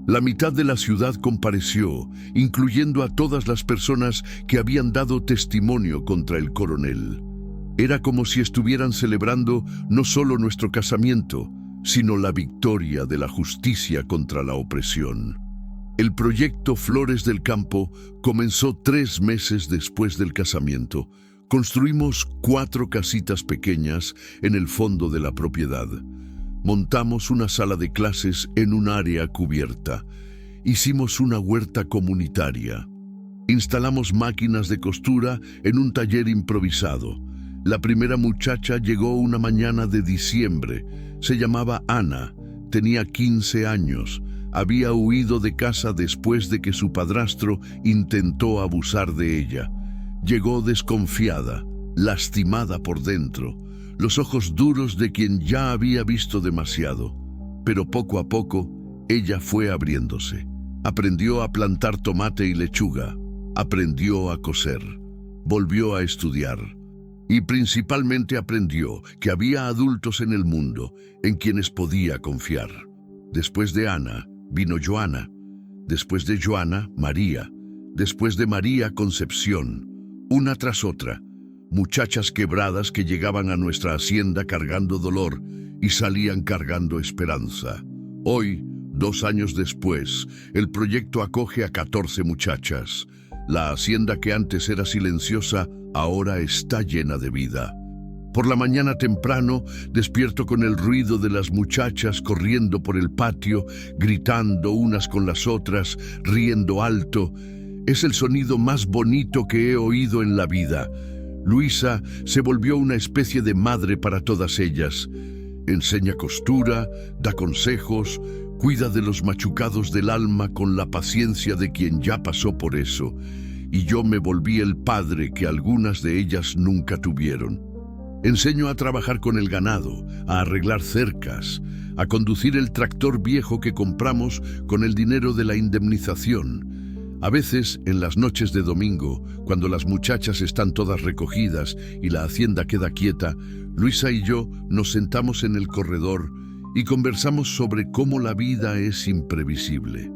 La mitad de la ciudad compareció, incluyendo a todas las personas que habían dado testimonio contra el coronel. Era como si estuvieran celebrando no solo nuestro casamiento, sino la victoria de la justicia contra la opresión. El proyecto Flores del Campo comenzó 3 meses después del casamiento. Construimos 4 casitas pequeñas en el fondo de la propiedad. Montamos una sala de clases en un área cubierta. Hicimos una huerta comunitaria. Instalamos máquinas de costura en un taller improvisado. La primera muchacha llegó una mañana de diciembre. Se llamaba Ana, tenía 15 años. Había huido de casa después de que su padrastro intentó abusar de ella. Llegó desconfiada, lastimada por dentro, los ojos duros de quien ya había visto demasiado. Pero poco a poco, ella fue abriéndose. Aprendió a plantar tomate y lechuga, aprendió a coser, volvió a estudiar. Y principalmente aprendió que había adultos en el mundo en quienes podía confiar. Después de Ana, vino Joana. Después de Joana, María. Después de María, Concepción. Una tras otra, muchachas quebradas que llegaban a nuestra hacienda cargando dolor y salían cargando esperanza. Hoy, 2 años después, el proyecto acoge a 14 muchachas. La hacienda que antes era silenciosa, ahora está llena de vida. Por la mañana temprano, despierto con el ruido de las muchachas corriendo por el patio, gritando unas con las otras, riendo alto. Es el sonido más bonito que he oído en la vida. Luisa se volvió una especie de madre para todas ellas. Enseña costura, da consejos, cuida de los machucados del alma con la paciencia de quien ya pasó por eso. Y yo me volví el padre que algunas de ellas nunca tuvieron. Enseño a trabajar con el ganado, a arreglar cercas, a conducir el tractor viejo que compramos con el dinero de la indemnización. A veces, en las noches de domingo, cuando las muchachas están todas recogidas y la hacienda queda quieta, Luisa y yo nos sentamos en el corredor y conversamos sobre cómo la vida es imprevisible,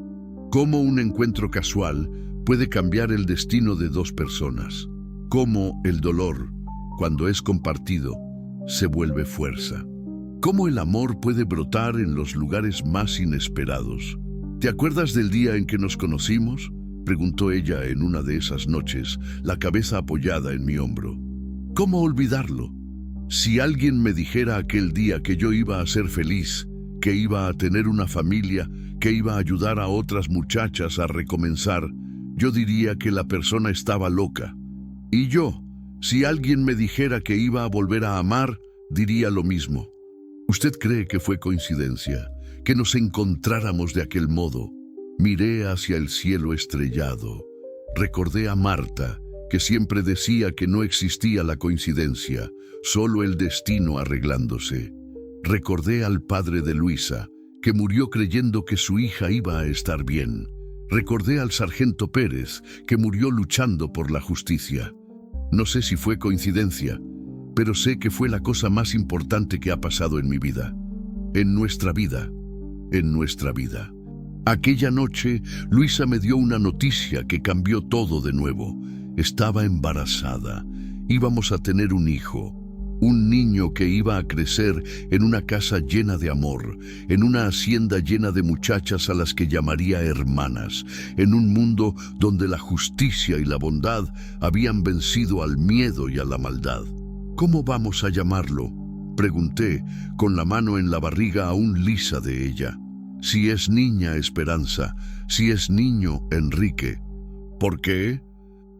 cómo un encuentro casual puede cambiar el destino de 2 personas, cómo el dolor, cuando es compartido, se vuelve fuerza, cómo el amor puede brotar en los lugares más inesperados. ¿Te acuerdas del día en que nos conocimos?, preguntó ella en una de esas noches, la cabeza apoyada en mi hombro. ¿Cómo olvidarlo? Si alguien me dijera aquel día que yo iba a ser feliz, que iba a tener una familia, que iba a ayudar a otras muchachas a recomenzar, yo diría que la persona estaba loca. Y yo, si alguien me dijera que iba a volver a amar, diría lo mismo. ¿Usted cree que fue coincidencia, que nos encontráramos de aquel modo? Miré hacia el cielo estrellado. Recordé a Marta, que siempre decía que no existía la coincidencia, solo el destino arreglándose. Recordé al padre de Luisa, que murió creyendo que su hija iba a estar bien. Recordé al sargento Pérez, que murió luchando por la justicia. No sé si fue coincidencia, pero sé que fue la cosa más importante que ha pasado en mi vida. En nuestra vida. En nuestra vida. Aquella noche, Luisa me dio una noticia que cambió todo de nuevo. Estaba embarazada. Íbamos a tener un hijo. Un niño que iba a crecer en una casa llena de amor, en una hacienda llena de muchachas a las que llamaría hermanas, en un mundo donde la justicia y la bondad habían vencido al miedo y a la maldad. ¿Cómo vamos a llamarlo?, pregunté, con la mano en la barriga aún lisa de ella. Si es niña, Esperanza; si es niño, Enrique. ¿Por qué?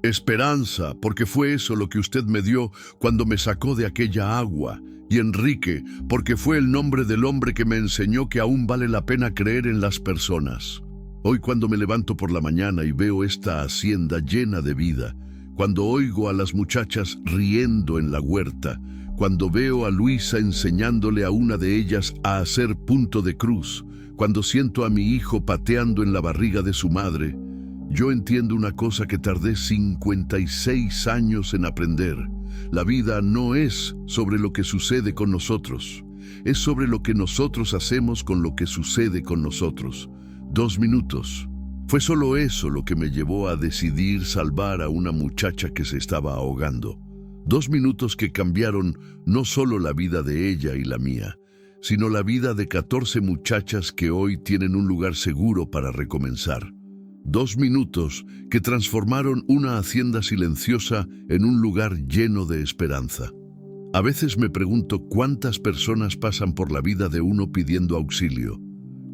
Esperanza, porque fue eso lo que usted me dio cuando me sacó de aquella agua. Y Enrique, porque fue el nombre del hombre que me enseñó que aún vale la pena creer en las personas. Hoy, cuando me levanto por la mañana y veo esta hacienda llena de vida, cuando oigo a las muchachas riendo en la huerta, cuando veo a Luisa enseñándole a una de ellas a hacer punto de cruz, cuando siento a mi hijo pateando en la barriga de su madre, yo entiendo una cosa que tardé 56 años en aprender. La vida no es sobre lo que sucede con nosotros, es sobre lo que nosotros hacemos con lo que sucede con nosotros. 2 minutos. Fue solo eso lo que me llevó a decidir salvar a una muchacha que se estaba ahogando. 2 minutos que cambiaron no solo la vida de ella y la mía, sino la vida de 14 muchachas que hoy tienen un lugar seguro para recomenzar. 2 minutos que transformaron una hacienda silenciosa en un lugar lleno de esperanza. A veces me pregunto cuántas personas pasan por la vida de uno pidiendo auxilio.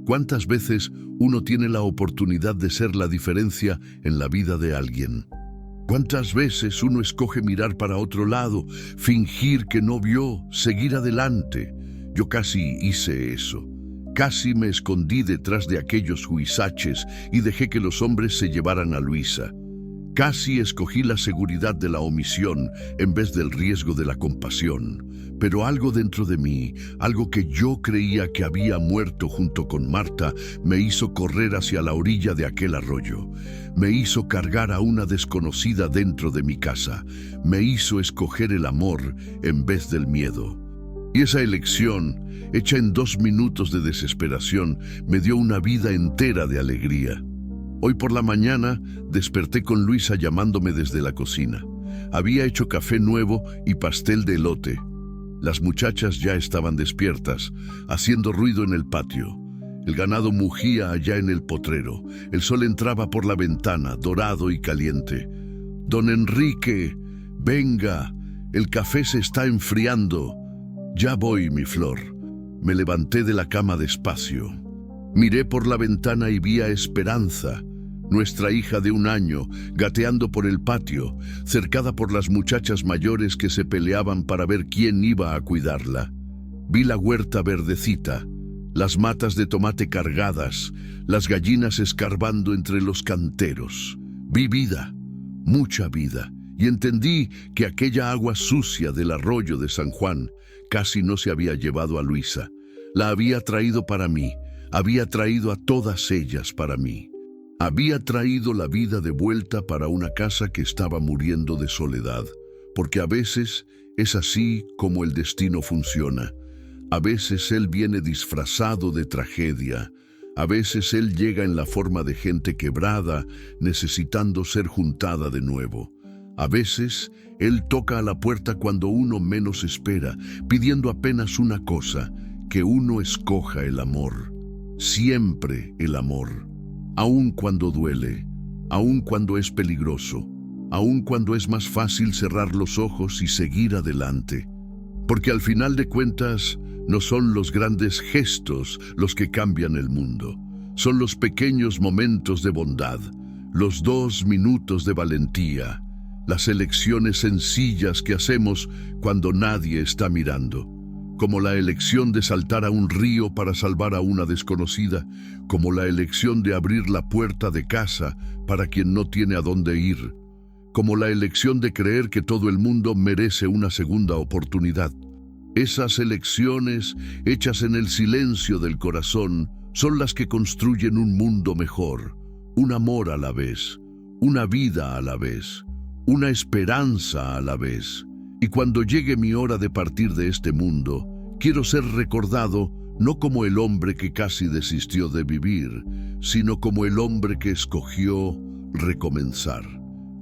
¿Cuántas veces uno tiene la oportunidad de ser la diferencia en la vida de alguien? ¿Cuántas veces uno escoge mirar para otro lado, fingir que no vio, seguir adelante? Yo casi hice eso. Casi me escondí detrás de aquellos huizaches y dejé que los hombres se llevaran a Luisa. Casi escogí la seguridad de la omisión en vez del riesgo de la compasión. Pero algo dentro de mí, algo que yo creía que había muerto junto con Marta, me hizo correr hacia la orilla de aquel arroyo. Me hizo cargar a una desconocida dentro de mi casa. Me hizo escoger el amor en vez del miedo. Y esa elección, hecha en 2 minutos de desesperación, me dio una vida entera de alegría. Hoy por la mañana desperté con Luisa llamándome desde la cocina. Había hecho café nuevo y pastel de elote. Las muchachas ya estaban despiertas, haciendo ruido en el patio. El ganado mugía allá en el potrero. El sol entraba por la ventana, dorado y caliente. «Don Enrique, venga, el café se está enfriando». «Ya voy, mi flor». Me levanté de la cama despacio. Miré por la ventana y vi a Esperanza, nuestra hija de 1 año, gateando por el patio, cercada por las muchachas mayores que se peleaban para ver quién iba a cuidarla. Vi la huerta verdecita, las matas de tomate cargadas, las gallinas escarbando entre los canteros. Vi vida, mucha vida, y entendí que aquella agua sucia del arroyo de San Juan casi no se había llevado a Luisa. La había traído para mí, había traído a todas ellas para mí. Había traído la vida de vuelta para una casa que estaba muriendo de soledad, porque a veces es así como el destino funciona. A veces él viene disfrazado de tragedia, a veces él llega en la forma de gente quebrada, necesitando ser juntada de nuevo. A veces él toca a la puerta cuando uno menos espera, pidiendo apenas una cosa, que uno escoja el amor. Siempre el amor. Aun cuando duele, aun cuando es peligroso, aun cuando es más fácil cerrar los ojos y seguir adelante. Porque al final de cuentas, no son los grandes gestos los que cambian el mundo. Son los pequeños momentos de bondad, los 2 minutos de valentía, las elecciones sencillas que hacemos cuando nadie está mirando. Como la elección de saltar a un río para salvar a una desconocida, como la elección de abrir la puerta de casa para quien no tiene a dónde ir, como la elección de creer que todo el mundo merece una segunda oportunidad. Esas elecciones, hechas en el silencio del corazón, son las que construyen un mundo mejor, un amor a la vez, una vida a la vez, una esperanza a la vez. Y cuando llegue mi hora de partir de este mundo, quiero ser recordado no como el hombre que casi desistió de vivir, sino como el hombre que escogió recomenzar,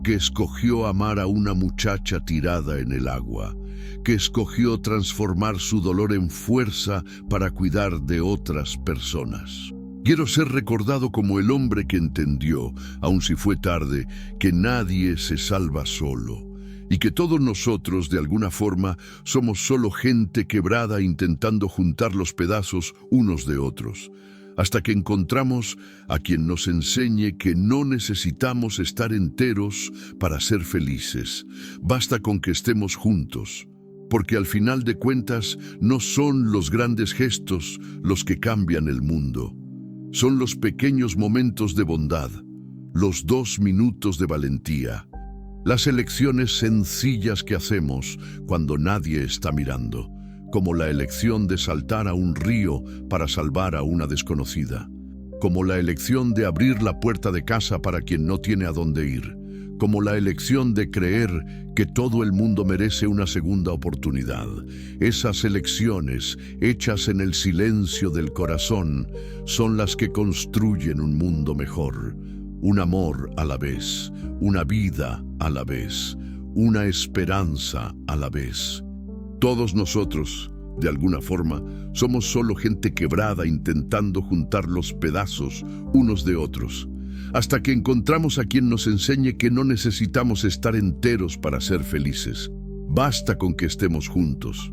que escogió amar a una muchacha tirada en el agua, que escogió transformar su dolor en fuerza para cuidar de otras personas. Quiero ser recordado como el hombre que entendió, aun si fue tarde, que nadie se salva solo, y que todos nosotros, de alguna forma, somos solo gente quebrada intentando juntar los pedazos unos de otros, hasta que encontramos a quien nos enseñe que no necesitamos estar enteros para ser felices. Basta con que estemos juntos, porque al final de cuentas no son los grandes gestos los que cambian el mundo. Son los pequeños momentos de bondad, los 2 minutos de valentía, Las elecciones sencillas que hacemos cuando nadie está mirando, como la elección de saltar a un río para salvar a una desconocida, como la elección de abrir la puerta de casa para quien no tiene a dónde ir, como la elección de creer que todo el mundo merece una segunda oportunidad. Esas elecciones, hechas en el silencio del corazón, son las que construyen un mundo mejor, un amor a la vez, una vida a la vez, una esperanza a la vez. Todos nosotros, de alguna forma, somos solo gente quebrada intentando juntar los pedazos unos de otros, hasta que encontramos a quien nos enseñe que no necesitamos estar enteros para ser felices. Basta con que estemos juntos.